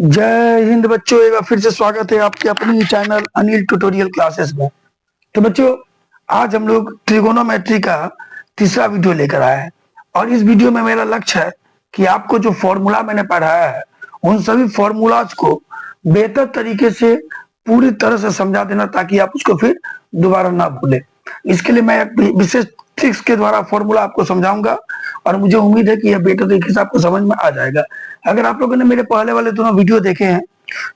जय हिंद बच्चों, एक बार फिर से स्वागत है आपके अपने ही चैनल अनिल ट्यूटोरियल क्लासेस में। तो बच्चों, आज हम लोग ट्रिगोनोमेट्री का तीसरा वीडियो लेकर आए हैं और इस वीडियो में मेरा लक्ष्य है कि आपको जो फॉर्मूला मैंने पढ़ाया है उन सभी फॉर्मूलाज को बेहतर तरीके से पूरी तरह से समझा देना ताकि आप उसको फिर दोबारा ना भूलें। इसके लिए मैं एक विशेष ट्रिक्स के द्वारा फॉर्मूला आपको समझाऊंगा और मुझे उम्मीद है कि यह बेहतर तरीके से आपको समझ में आ जाएगा। अगर आप लोगों ने मेरे पहले वाले दोनों वीडियो देखे हैं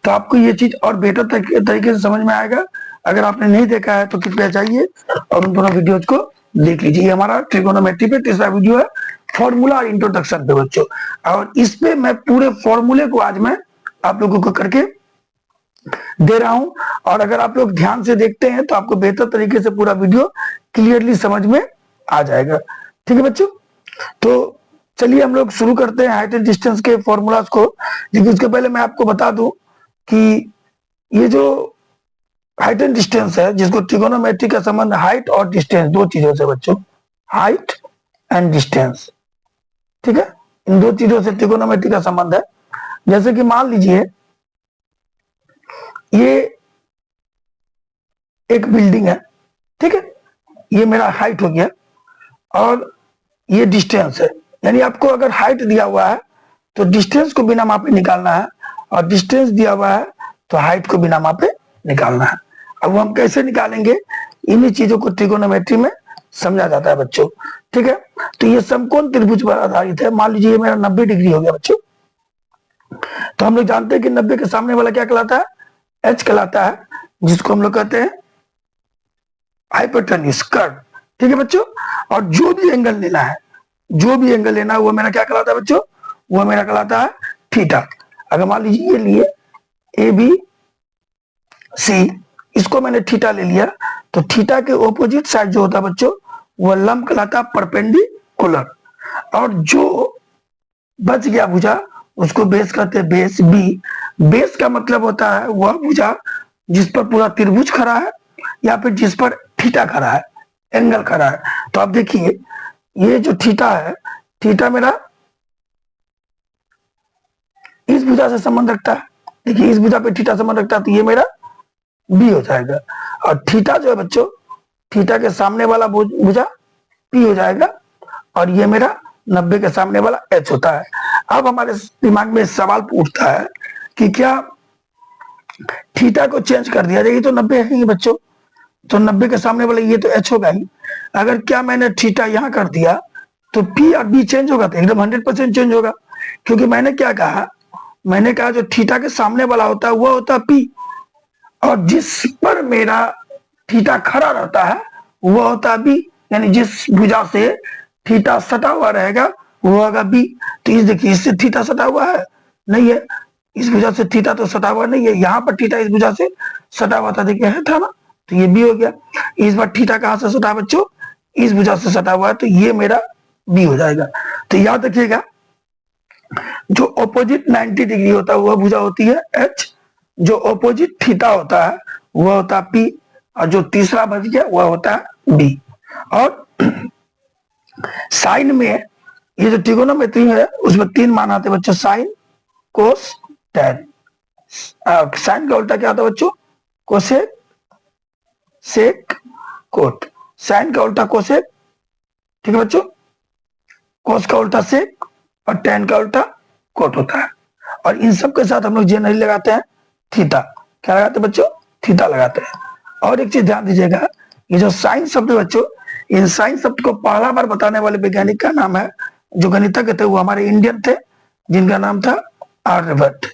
तो आपको ये चीज और बेहतर तरीके से समझ में आएगा। अगर आपने नहीं देखा है तो कृपया जाइए और उन दोनों वीडियोज को देख लीजिए। हमारा ट्रिगोनोमेट्री पे तीसरा वीडियो है, फॉर्मूला और इंट्रोडक्शन पे बच्चों। और इस पे मैं पूरे फॉर्मूले को आज मैं आप लोगों को करके दे रहा हूं और अगर आप लोग ध्यान से देखते हैं तो आपको बेहतर तरीके से पूरा वीडियो क्लियरली समझ में आ जाएगा। ठीक है बच्चों, तो चलिए हम लोग शुरू करते हैं हाइट एंड डिस्टेंस के फॉर्मूलाज को। लेकिन उसके पहले मैं आपको बता दूं कि ये जो हाइट एंड डिस्टेंस है, जिसको ट्रिगोनोमेट्री का संबंध हाइट और डिस्टेंस दो चीजों से बच्चों, हाइट एंड डिस्टेंस। ठीक है, इन दो चीजों से ट्रिगोनोमेट्री का संबंध है। जैसे कि मान लीजिए ये एक बिल्डिंग है, ठीक है, ये मेरा हाइट हो गया और ये डिस्टेंस है। यानी आपको अगर हाइट दिया हुआ है तो डिस्टेंस को बिना मापे निकालना है और डिस्टेंस दिया हुआ है तो हाइट को बिना मापे निकालना है। अब हम कैसे निकालेंगे, इन्हीं चीजों को ट्रिगोनोमेट्री में समझा जाता है बच्चों। ठीक है, तो ये समकोण त्रिभुज पर आधारित है। मान लीजिए मेरा 90 डिग्री हो गया बच्चों, तो हम लोग जानते हैं कि 90 के सामने वाला क्या कहलाता है, एच कहलाता है, जिसको हम लोग कहते हैं हाइपोटेन्यूज कर्व। ठीक है बच्चों, और जो भी एंगल लेना है, जो भी एंगल लेना है वो मेरा क्या कहलाता है बच्चों, वो मेरा कहलाता है थीटा। अगर मान लीजिए ये लिए ए बी सी, इसको मैंने थीटा ले लिया तो थीटा के ऑपोजिट साइड जो होता है बच्चों वो लंब कहलाता है परपेंडिकुलर। और जो बच गया भुजा उसको बेस कहते हैं बेस बी। बेस का मतलब होता है वह भुजा जिस पर पूरा त्रिभुज खड़ा है या फिर जिस पर थीटा खड़ा है, एंगल खड़ा है। तो आप देखिए ये जो थीटा है, थीटा मेरा इस भुजा से संबंध रखता है। देखिए इस भुजा पे थीटा संबंध रखता है तो ये मेरा बी हो जाएगा। और थीटा जो है बच्चों, थीटा के सामने वाला भुजा पी हो जाएगा और ये मेरा 90 के सामने वाला एच होता है। अब हमारे दिमाग में सवाल उठता है कि क्या थीटा को चेंज कर दिया जाए, ये तो 90 है ही बच्चों, तो 90 के सामने वाला ये तो एच होगा ही। अगर क्या मैंने थीटा यहां कर दिया तो पी और बी चेंज होगा, तो एकदम 100% चेंज होगा। क्योंकि मैंने क्या कहा, मैंने कहा जो थीटा के सामने वाला होता है वो होता है पी और जिस पर मेरा थीटा खड़ा रहता है वो होता है बी। यानी जिस भुजा से थीटा सटा हुआ रहेगा वो होगा बी। तो इस देखिए इससे थीटा सटा हुआ है नहीं है, इस भुजा से थीटा तो सटा हुआ नहीं है, यहाँ पर थीटा इस भुजा से सटा हुआ था, देखिए है था ना, तो ये बी हो गया। इस बार थीटा कहां से सटा बच्चों, इस भुजा से सटा हुआ है, तो ये मेरा बी हो जाएगा। तो याद रखिएगा जो ऑपोजिट 90 डिग्री होता है वह भुजा होती है एच, जो ऑपोजिट थीटा होता है वह होता है पी और जो तीसरा बच गया वह होता है बी। और साइन में ये जो ट्रिगोनोमेट्री है उसमें 3 मान आते हैं बच्चों, साइन कोस टैन। साइन का उल्टा क्या होता है बच्चों, कोसेक सेक कोट। साइन का उल्टा कोसेक, ठीक है बच्चों, कोस का उल्टा सेक और टैन का उल्टा कोट होता है। और इन सब के साथ हम लोग जनरली लगाते हैं थीटा। क्या लगाते हैं बच्चों, थीटा लगाते हैं। और एक चीज ध्यान दीजिएगा, ये जो साइन शब्द है बच्चों, इन साइन शब्द को पहला बार बताने वाले वैज्ञानिक का नाम है, जो गणितज्ञ थे वो हमारे इंडियन थे, जिनका नाम था आर्यभट्ट।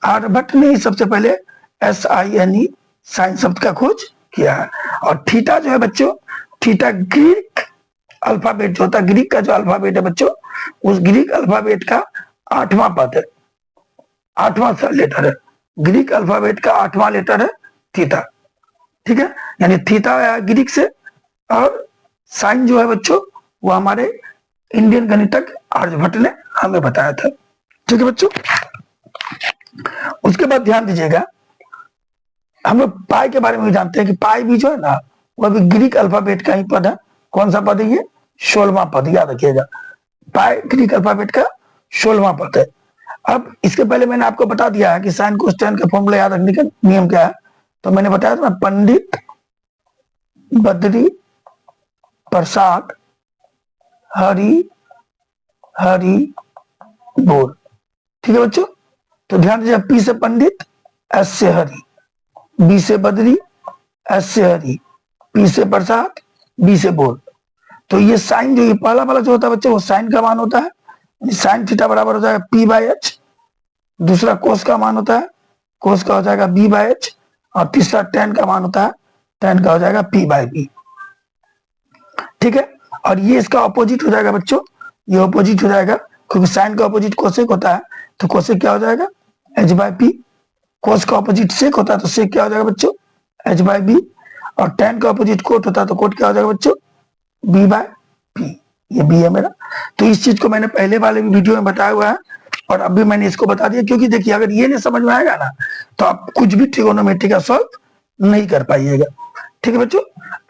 आर्यभट्ट ने ही सबसे पहले SINE साइन शब्द का खोज किया है। और थीटा जो है बच्चों, थीटा ग्रीक अल्फाबेट जो होता है, ग्रीक का जो अल्फाबेट है बच्चों, उस ग्रीक अल्फाबेट का 8वां पद है, 8वां लेटर है, ग्रीक अल्फाबेट का 8वां लेटर है थीटा। ठीक है, यानी थीटा आया ग्रीक से और साइन जो है बच्चों वो हमारे इंडियन गणितज्ञ आर्यभट्ट ने हमें बताया था। ठीक है बच्चों, उसके बाद ध्यान दीजिएगा हम लोग पाई के बारे में भी जानते हैं कि पाई भी जो है ना वह भी ग्रीक अल्फाबेट का ही पद है। कौन सा पद है ये, 16वां पद, याद रखिएगा, पाई ग्रीक अल्फाबेट का 16वां पद है। अब इसके पहले मैंने आपको बता दिया है कि साइन कोस टेन का फॉर्मूला याद रखने का नियम क्या है। तो मैंने बताया था पंडित बद्री प्रसाद हरि हरि बोल। ठीक है बच्चों, तो ध्यान दीजिए, पी से पंडित, एस से हरि, बी से बद्री, एस से हरि, पी से प्रसाद, बी से बोल। तो ये साइन जो ये पहला वाला जो होता है बच्चों, वो साइन का मान होता है, साइन थीटा बराबर हो जाएगा पी बाई एच। दूसरा कोस का मान होता है, कोस का हो जाएगा बी बाई एच। और तीसरा टेन का मान होता है, टेन का हो जाएगा पी बाई बी। ठीक है, और ये इसका ऑपोजिट हो जाएगा बच्चों, ये ऑपोजिट हो जाएगा, क्योंकि साइन का ऑपोजिट कोसेक होता है, तो कोसेक क्या हो जाएगा, एच बाई पी। कोस का ऑपोजिट सेक होता है, तो सेक क्या हो जाएगा बच्चों, एच बाई बी। और टेन का ऑपोजिट कोट होता है, तो कोट क्या हो जाएगा बच्चों, बी बाय पी। ये बी है मेरा। तो इस चीज को मैंने पहले वाले वीडियो में बताया हुआ है, और अभी मैंने इसको बता दिया, क्योंकि देखिए अगर ये नहीं समझ में आएगा ना, तो आप कुछ भी ट्रिगोनोमेट्री का सॉल्व नहीं कर पाइएगा। ठीक है बच्चों,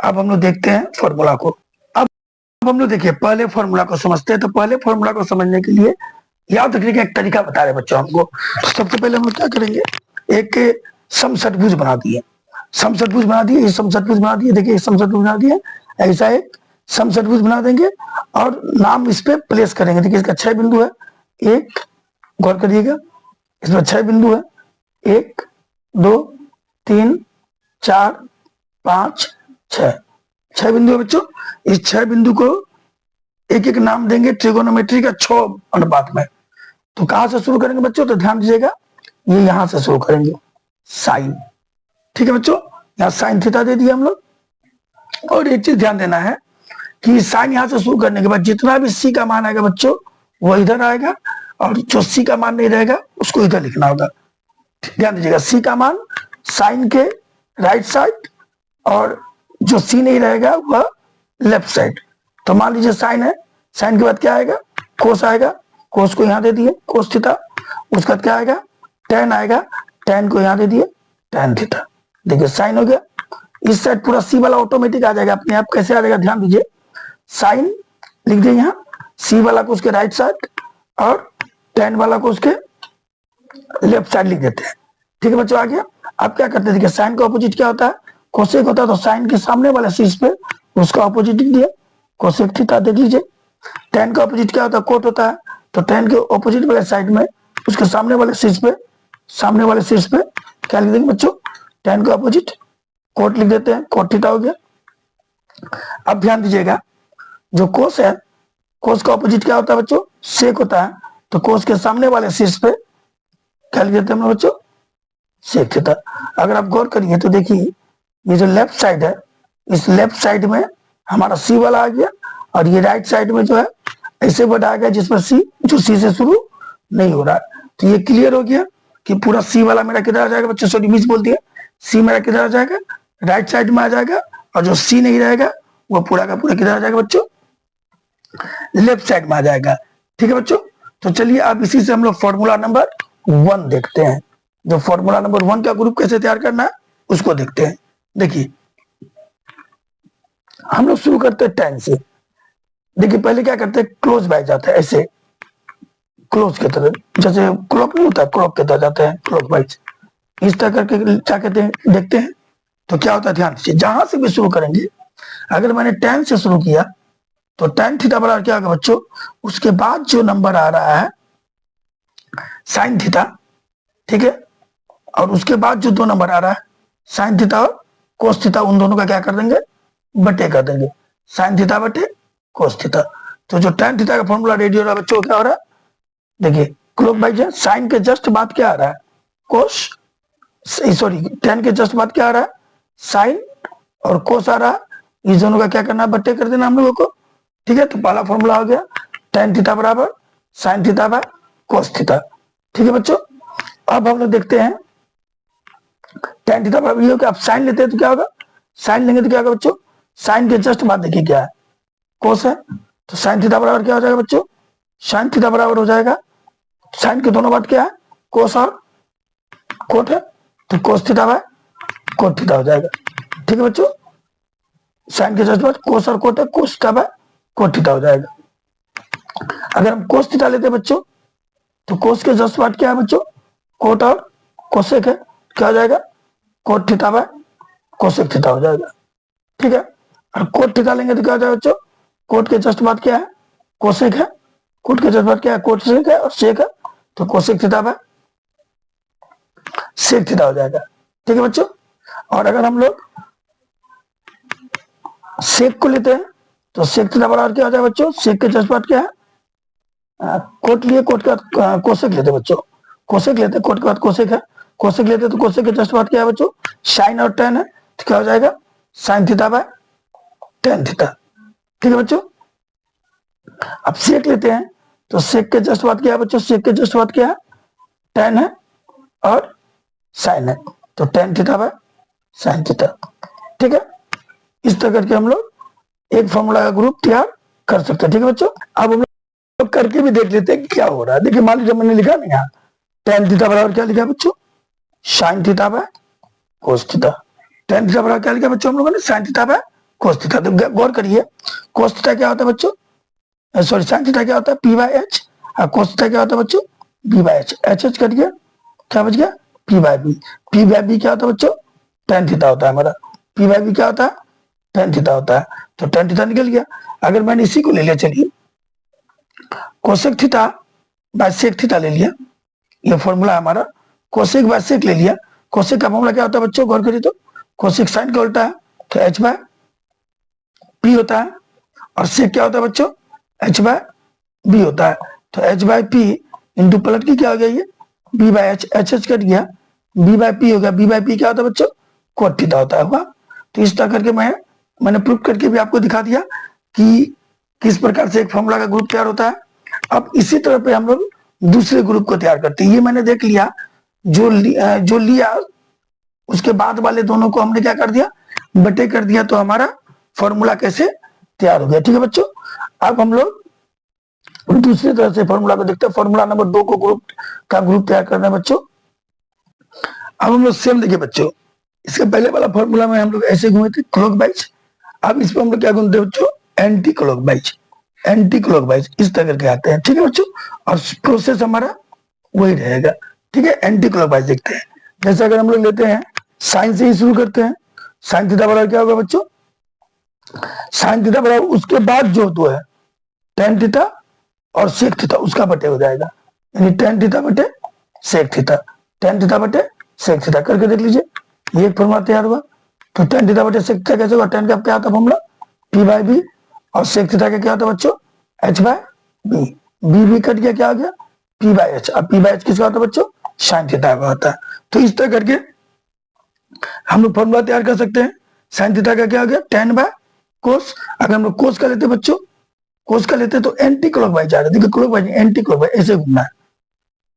अब हम लोग देखते हैं फॉर्मूला को। अब हम लोग देखिए पहले फॉर्मूला को समझते हैं। तो पहले फॉर्मूला को समझने के लिए याद रखने का एक तरीका बता रहे बच्चों हमको। तो सबसे पहले हम लोग क्या करेंगे, एक समषटभुज बना दिए, समषटभुज बना दिए, ये समषटभुज बना दिए, देखिए समषटभुज बना दिए, ऐसा एक समषटभुज बना देंगे और नाम इस पे प्लेस करेंगे। देखिए इसका 6 बिंदु है, एक, गौर करिएगा इसमें 6 बिंदु है, 1 2 3 4 5 6, 6 बिंदु है बच्चों। इस 6 बिंदु को एक एक नाम देंगे ट्रिगोनोमेट्री का 6 अनुपात में। तो कहां से शुरू करेंगे बच्चों, तो ध्यान दीजिएगा, ये यहां से शुरू करेंगे, साइन। ठीक है बच्चों, यहाँ साइन थीटा दे दिया हम लोग। और एक चीज ध्यान देना है कि साइन यहां से शुरू करने के बाद जितना भी सी का मान आएगा बच्चों, वो इधर आएगा, और जो सी का मान नहीं रहेगा उसको इधर लिखना होगा। ध्यान दीजिएगा, सी का मान साइन के राइट साइड, और जो सी नहीं रहेगा वह लेफ्ट साइड। तो मान लीजिए साइन है, साइन के बाद क्या आएगा, कोस आएगा, कोस को यहां दे दिए कोस थीटा। उसके बाद क्या आएगा, टेन आएगा, टेन को यहां दे दिए टेन थीटा। देखिए साइन हो गया। इस साइड पूरा सी वाला ऑटोमेटिक आ जाएगा अपने आप। कैसे आ जाएगा, ध्यान दीजिए, साइन लिख दिए यहाँ, सी वाला को उसके राइट साइड और टेन वाला को उसके लेफ्ट साइड लिख देते हैं। ठीक है बच्चों, आ गया। अब क्या करते हैं, देखिए साइन का ऑपोजिट क्या होता है, कोसेक होता है, तो साइन के सामने वाले शीर्ष पे उसका ऑपोजिट लिख दिया, कोसेक थीटा देख लीजिए। टेन का ऑपोजिट क्या होता है, कोट होता है, तो टेन के ऑपोजिट वाले साइड में उसके सामने वाले शीर्ष पे, सामने वाले शीर्ष पे क्या लिख देंगे बच्चों, टेन का ऑपोजिट कोट लिख देते हैं, कोट थीटा हो गया। अब ध्यान दीजिएगा, जो कोस है, कोस का ऑपोजिट क्या होता है बच्चों, सेक होता है, तो कोस के सामने वाले शीर्ष पे क्या लिख देते हैं हम लोग बच्चों, सेक थीटा। अगर आप गौर करिए तो देखिए, ये जो लेफ्ट साइड है, इस लेफ्ट साइड में हमारा सी वाला आ गया, और ये राइट साइड में जो है ऐसे वर्ड आ गया जिसमें सी, जो सी से शुरू नहीं हो रहा है। तो ये क्लियर हो गया कि पूरा सी वाला मेरा किधर आ जाएगा बच्चों, सॉरी मिस बोल दिया, सी मेरा किधर आ जाएगा, राइट साइड में आ जाएगा, और जो सी नहीं रहेगा वो पूरा का पूरा किधर आ जाएगा बच्चों, लेफ्ट साइड में आ जाएगा। ठीक है बच्चों, तो चलिए अब इसी से हम लोग फॉर्मूला नंबर 1 देखते हैं। जो फॉर्मूला नंबर 1 का ग्रुप कैसे तैयार करना है उसको देखते हैं। देखिए हम लोग शुरू करते हैं टेन से। देखिए पहले क्या करते हैं, क्लोज बाय जाते हैं, ऐसे क्लोज की तरह, जैसे क्लॉक नहीं होता, क्लॉक की तरह जाते हैं क्लॉक वाइज। इस तरह करके क्या कहते हैं, देखते हैं तो क्या होता है, ध्यान दीजिए, जहां से भी शुरू करेंगे, अगर मैंने टेन से शुरू किया तो टेन थीटा बराबर क्या होगा बच्चों, उसके बाद जो नंबर आ रहा है साइन थीटा, ठीक है, और उसके बाद जो 2 नंबर आ रहा है साइन थीटा और कोस थीटा, उन दोनों का क्या कर देंगे, बटे कर देंगे, साइन थीटा बटे कोस थीटा। तो जो टेन थीटा का फॉर्मूला रेडी हो रहा है बच्चों, क्या हो रहा है, देखिए क्लॉक वाइज है, साइन के जस्ट बाद क्या आ रहा है, कोस, सॉरी टेन के जस्ट बाद क्या आ रहा है, साइन और कोस आ रहा है, इस दोनों का क्या करना है, बट्टे कर देना हम लोगों को। ठीक है, तो पहला फॉर्मूला हो गया टेन थीटा बराबर sine theta by cos theta. ठीक है बच्चों, अब हम लोग देखते हैं टेन थीटा बराबर ये हो कि आप साइन लेते हैं तो क्या होगा, साइन लेंगे तो क्या होगा बच्चों, साइन के जस्ट बाद देखिए क्या है, कोस है, तो साइन थीटा बराबर क्या हो जाएगा बच्चों, साइन थीटा बराबर हो जाएगा, साइन के दोनों बाद क्या है, कोस और कोट है, तो cos theta by cot theta हो जाएगा। ठीक है बच्चों, साइन के जस्ट बाद कोस और कोट है, कोस थीटा बाय कोट थीटा हो जाएगा। अगर हम कोस थीटा लेते हैं बच्चों, तो कोस के जस्ट पार्ट क्या है बच्चों, कोट और कोसेक है, क्या हो जाएगा coat theta by cosec theta हो जाएगा। ठीक है, और कोट थीटा लेंगे तो क्या हो जाएगा बच्चों, कोट के जस्ट पार्ट क्या है कोसेक है, कोट के जस्ट पार्ट क्या है कोसेक है और सेक है, तो cosec theta by sec theta हो जाएगा। ठीक है बच्चों, और अगर हम लोग सेक को लेते हैं तो सेक थीटा बराबर क्या हो जाएगा बच्चों, सेक के जस्ट पार्ट क्या है कोट लिए, कोट का कोसेक लेते बच्चों, कोसेक लेते कोट के बाद कोसेक है, कोसेक लेते तो कोसेक के जस्ट पार्ट क्या है बच्चों साइन और टेन है, तो क्या हो जाएगा sine theta by tan theta. ठीक है बच्चों, अब सेक लेते हैं तो सेक के जस्ट पार्ट क्या है बच्चों, सेक के जस्ट पार्ट क्या है टेन है और साइन है, तो tan theta by sine theta. ठीक है, इस तरह करके हम लोग एक फॉर्मूला का ग्रुप तैयार कर सकते हैं। ठीक है बच्चों, अब हम लोग करके भी देख लेते हैं क्या हो रहा है। देखिए मान लीजिए मैंने लिखा नहीं यहाँ टेन थीटा बराबर क्या लिखा बच्चों sine theta by cos theta, tan theta बराबर क्या लिखा बच्चों हम लोगों ने sine theta by cos theta. तो गौर करिए कोस थीटा क्या होता है बच्चों, सॉरी साइन थीटा क्या होता है पी बाय एच, और कोस थीटा क्या होता है बच्चों B by H, H H cut गया क्या बच गया P by B, P by B क्या होता है बच्चों टेन थीटा होता है हमारा, पी बाय बी क्या होता है टेन थीटा होता है, तो टेन थीटा निकल गया। अगर मैंने इसी को ले लिया चलिए cosec theta by sec theta ले लिया, ये फॉर्मूला हमारा कोसेक बाय सेक ले लिया, कोसेक का फॉर्मूला क्या होता है बच्चों गौर करिए तो कोसेक साइन का उल्टा है तो एच बाय पी होता है, और सेक क्या होता है बच्चों एच बाय बी होता है, तो एच बाय पी इंटू पलट की क्या हो गया ये B by H, H H cut गया बी बाय पी हो गया, बी बाय पी क्या होता है बच्चों कोट थीटा होता है हुआ। तो इस तरह करके मैंने प्रूफ करके भी आपको दिखा दिया कि किस प्रकार से एक फॉर्मूला का ग्रुप तैयार होता है। अब इसी तरह पे हम लोग दूसरे ग्रुप को तैयार करते हैं। ये मैंने देख लिया जो लिया उसके बाद वाले दोनों को हमने क्या कर दिया बटे कर दिया, तो हमारा फॉर्मूला कैसे तैयार हो गया। ठीक है बच्चों, अब हम लोग दूसरी तरह से फॉर्मूला को देखते हैं। फॉर्मूला नंबर 2 को ग्रुप तैयार करना है बच्चों। अब हम लोग सेम देखिए बच्चों, इसके पहले वाला फॉर्मूला में हम लोग ऐसे घूमे थे क्लॉकवाइज, अब इस पर हम लोग क्या घूमते हैं बच्चों एंटी क्लॉकवाइज, एंटी क्लॉकवाइज इस तरह करके आते हैं। ठीक है बच्चों, और प्रोसेस हमारा वही रहेगा। ठीक है, एंटी क्लॉकवाइज देखते हैं। जैसे अगर हम लोग लेते हैं साइन से ही शुरू करते हैं, साइन थीटा बराबर क्या होगा बच्चों साइन थीटा बराबर उसके बाद जो तो है टेन थीटा और सेक थीटा उसका बटे हो जाएगा, यानी टेन थीटा बटे सेक थीटा, टेन थीटा बटे सेक थीटा करके देख लीजिए ये एक फॉर्मूला तैयार हुआ। तो टेन थीटा बटे सेक थीटा कैसे होगा, टेन का क्या होता है फॉर्मूला पी बाय बी, और सेक थीटा का क्या होता है बच्चों H by B, B B cut गया क्या हो गया पी बाय एच, अब पी बाय एच किसका होता है बच्चों साइन थीटा का होता है। तो इस तरह करके हम लोग फॉर्मूला तैयार कर सकते हैं। साइन थीटा का क्या हो गया टेन बाय कोस, अगर हम लोग कोस का लेते बच्चों कोस का लेते तो एंटी क्लॉकवाइज आ रहा है, देखिए क्लॉकवाइज एंटी क्लॉकवाइज ऐसे घूमना है,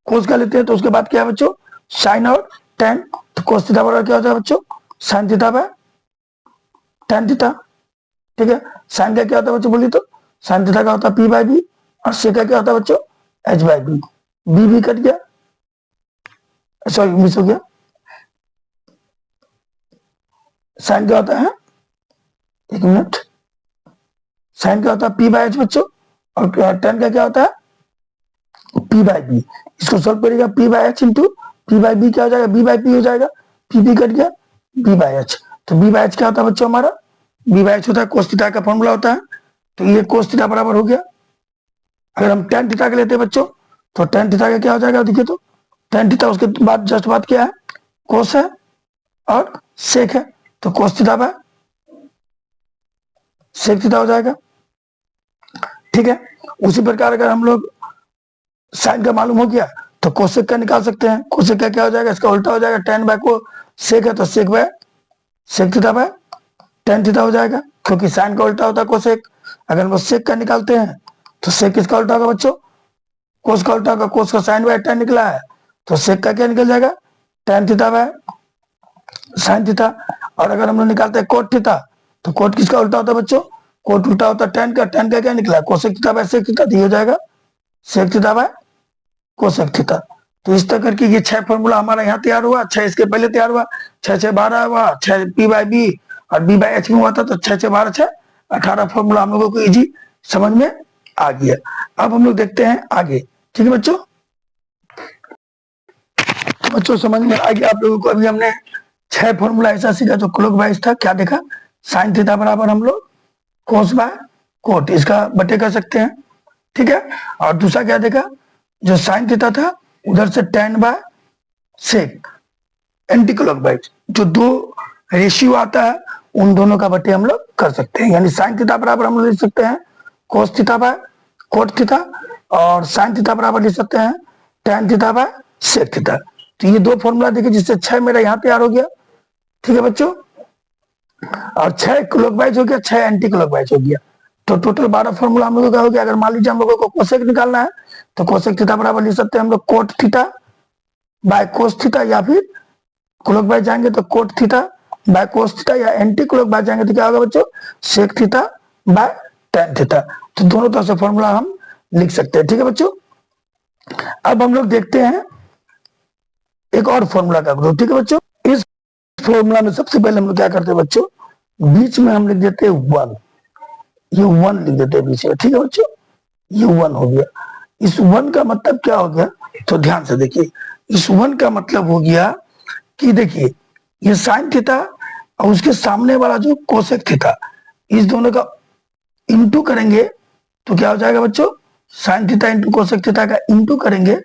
कोस का लेते हैं तो उसके बाद क्या है बच्चों साइन और टेन, तो कोस थीटा बराबर क्या होता है बच्चों sine theta by tan theta. ठीक है, साइन का क्या होता है बच्चों बोलिए तो साइन थीटा का होता है पी बाय बी, और सेक का क्या होता है बच्चों H by B, B B cut गया सॉरी मिस हो गया, साइन क्या होता है एक मिनट साइन क्या होता है पी बाय एच बच्चों, और टेन का क्या होता है पी बाय बी, इसको सॉल्व करिएगा P by H into P by B क्या हो जाएगा बी बाय पी हो जाएगा, पी बी कट गया बी बाय एच, तो बी बाय एच क्या होता है बच्चों हमारा बी बाय एच होता है कोस थीटा का फॉर्मूला होता है, तो ये कोस थीटा बराबर हो गया। अगर हम टेन थीटा का लेते हैं बच्चों तो टेन थीटा का क्या हो जाएगा देखिए तो टेन थीटा उसके बाद जस्ट बात क्या है कोस है और सेक है, तो cos theta by sec theta हो जाएगा। ठीक है, उसी प्रकार अगर हम लोग साइन का मालूम हो गया तो कोसेक का निकाल सकते हैं, कोसेक का क्या हो जाएगा इसका उल्टा हो जाएगा, टेन बाय को सेक है तो sec by sec theta by tan theta हो जाएगा, क्योंकि साइन का उल्टा होता है कोसेक। अगर हम सेक का निकालते हैं तो सेक किसका उल्टा होगा बच्चों कोस का उल्टा होगा, कोस का साइन बाय टेन निकला है तो सेक का क्या निकल जाएगा ten theta by sine theta. और अगर हम लोग निकालते हैं कोट थीटा तो कोट किसका उल्टा होता है बच्चों कोट उल्टा होता है टेन का क्या निकला cosec theta by sec theta, तो ये हो जाएगा sec theta by cosec theta. तो इस तरह करके ये 6 फॉर्मूला हमारा यहाँ तैयार हुआ, 6 इसके पहले तैयार हुआ, 6 6 12 हुआ, 6 पी बाय बी और बी बाय एच में हुआ था, तो 6 6 12 6 18 फॉर्मूला हम लोगों को इजी समझ में आ गया। अब हम लोग देखते हैं आगे। ठीक है बच्चों। बच्चों समझ में आ गया आप लोगों को? अभी हमने 6 फॉर्मूला ऐसा सीखा जो क्लॉकवाइज था। क्या देखा? साइन थीटा बराबर हम लोग कोस बाय कोट, इसका बटे कर सकते हैं, ठीक है। और दूसरा क्या देखा? जो साइन थीटा था उधर से tan by sec, anti clockwise, जो दो रेशियो आता है उन दोनों का बटे हम लोग कर सकते हैं। यानी साइन थीटा बराबर हम लोग लिख सकते हैं cos theta by cot theta, और साइन थीटा बराबर लिख सकते हैं tan theta by sec theta. तो ये दो फॉर्मूला देखिए, जिससे 6 मेरा यहाँ तैयार हो गया, ठीक है बच्चों। और 6 क्लॉकवाइज हो गया, 6 एंटी क्लॉकवाइज हो गया, तो टोटल 12 फॉर्मूला हम लोगों का हो गया। अगर मान लीजिए हम लोगों को कोसेक निकालना है तो कोसेक थीटा बराबर लिख सकते हैं हम लोग cot theta by cos theta, या फिर क्लॉकवाइज जाएंगे तो cot theta by cos theta, या एंटी क्लॉकवाइज जाएंगे तो क्या होगा बच्चों? Sec theta by tan theta. तो दोनों तरह से फॉर्मूला हम लिख सकते हैं, ठीक है बच्चों। अब हम लोग देखते हैं एक और फॉर्मूला का ग्रुप, ठीक है बच्चों। इस फॉर्मूला में सबसे पहले हम लोग क्या करते हैं बच्चों? बीच में हम लिख देते हैं वन, ये वन लिख देते हैं बीच में, ठीक है बच्चों। ये वन हो गया। इस वन का मतलब क्या हो गया? तो ध्यान से देखिए, इस वन का मतलब हो गया कि देखिए ये साइन थीटा और उसके सामने वाला जो कोसेक थीटा, इस दोनों का इंटू करेंगे तो क्या हो जाएगा बच्चों? Sign theta into cosec theta का इंटू करेंगे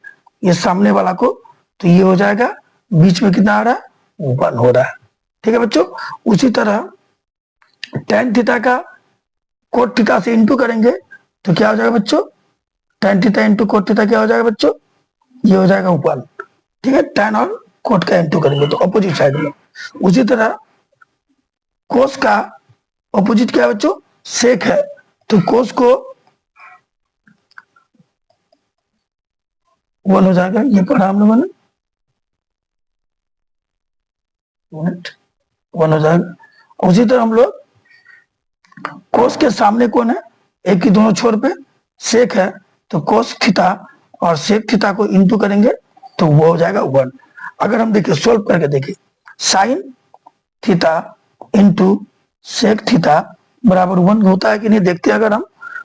ये सामने वाला को, तो ये हो जाएगा बीच में कितना आ रहा है? वन हो रहा है, ठीक है बच्चों। उसी तरह टेन थीटा का कोट थीटा से इंटू करेंगे तो क्या हो जाएगा बच्चों? Ten theta into cot theta क्या हो जाएगा बच्चों? ये हो जाएगा वन, ठीक है। टेन और कोट का इंटू करेंगे तो अपोजिट साइड में। उसी तरह कोस का अपोजिट क्या है बच्चों? सेक है, तो कोस को वन हो जाएगा, ये पढ़ा हम लोगों ने, वन हो जाएगा। उसी तरह हम लोग कोस के सामने कौन है? एक ही दोनों छोर पे सेक है, तो कोस थीटा और सेक थीटा को इंटू करेंगे तो वो हो जाएगा वन। अगर हम देखिए सोल्व करके देखिए, sine theta into sec theta बराबर वन होता है कि नहीं देखते हैं। अगर हम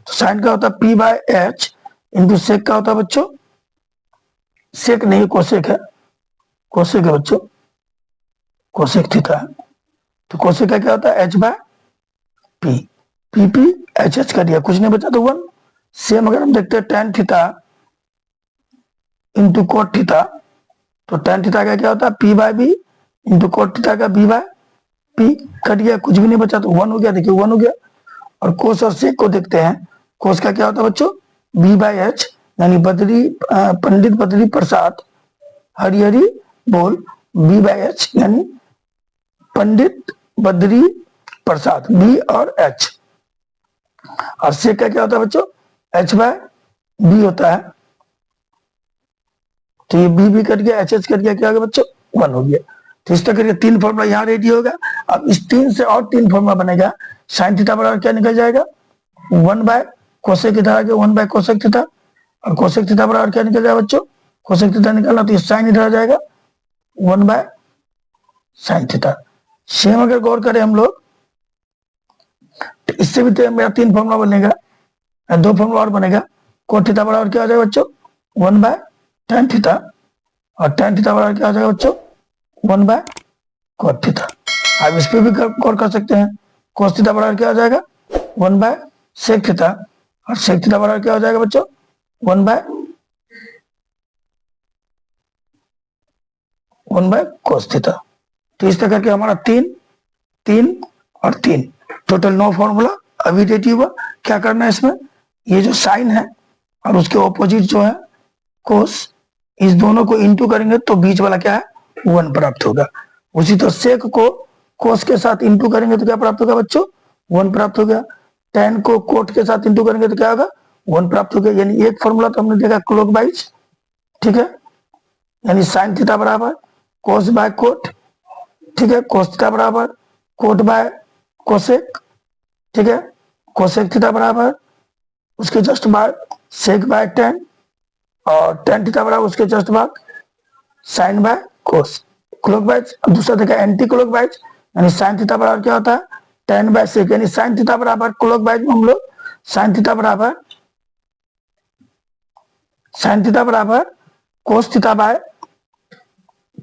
तो साइन का होता है P by H, into sec का होता है बच्चों, सेक नहीं कोसेक है, कोसेक है बच्चों, कोसेक थीटा है। तो कोसेक का क्या होता है? H by P, P P H H कर दिया, कुछ नहीं बचा तो वन। सेम अगर हम देखते हैं tan theta into cot theta, तो टेन थीटा का क्या होता है? P by B into cot theta का बी बाय पी, कट गया, कुछ भी नहीं बचा तो वन हो गया, देखिए वन हो गया। और कोस और सेक को देखते हैं, कोस का क्या होता है बच्चों? बी बाय एच, यानी पंडित बद्री प्रसाद हरिहरी बोल, बी बाय एच यानी पंडित बद्री प्रसाद, बी और एच। और सेक का क्या होता है बच्चों? एच बाय बी होता है, तो ये बी कट गया, एच एच कट गया, क्या हो गया बच्चों? वन हो गया। तो इस तरह करके 3 फॉर्मूला यहाँ रेडी होगा। अब इस 3 से और 3 फॉर्मूला बनेगा। साइन थीटा बराबर क्या निकल जाएगा? वन बाय कोसेक थीटा आ गया, वन बाय कोसेक थीटा। और कोसेक थीटा बराबर क्या निकल जाएगा बच्चों? कोसेक थीटा निकालना तो ये साइन इधर आ जाएगा, one by sine theta. Same अगर गौर करें हम लोग तो इससे भी तो मेरा 3 फॉर्मूला बनेगा, 2 फॉर्मूला और बनेगा। कोट थीटा बराबर क्या हो जाएगा बच्चों? वन बाय टेन थीटा, और टेन थीटा बराबर क्या हो जाएगा बच्चों? One by cot theta. आप इस पे भी गौर कर सकते हैं, कोस थीटा बराबर क्या हो जाएगा? वन बाय सेक थीटा, और सेक थीटा बराबर क्या हो जाएगा बच्चों? One by cos theta. तो इस तरह करके हमारा 3 3 और 3 टोटल 9 फॉर्मूला अभी रेडी हुआ। क्या करना है इसमें? ये जो साइन है और उसके ऑपोजिट जो है कोस, इस दोनों को इंटू करेंगे तो बीच वाला क्या है? वन प्राप्त होगा। उसी तरह सेक को कोस के साथ इंटू करेंगे तो क्या प्राप्त होगा बच्चों? वन प्राप्त हो गया। टेन को कोट के साथ इंटू करेंगे तो क्या होगा? वन प्राप्त हो गया। यानी एक फॉर्मूला तो हमने देखा क्लॉकवाइज, ठीक है, यानी साइन थीटा बराबर कोस बाय कोट, ठीक है, कोस थीटा बराबर कोट बाय कोसेक, ठीक है, कोसेक थीटा बराबर उसके जस्ट बाद सेक बाय टेन, और टेन थीटा बराबर उसके जस्ट बाद साइन बाय कोस। क्लॉकवाइज दूसरा देखा एंटी क्लॉकवाइज, यानी साइन थीटा बराबर क्या होता है? टेन बाय सेक, यानी साइन थीटा बराबर क्लॉकवाइज में हम लोग साइन थीटा बराबर cos theta by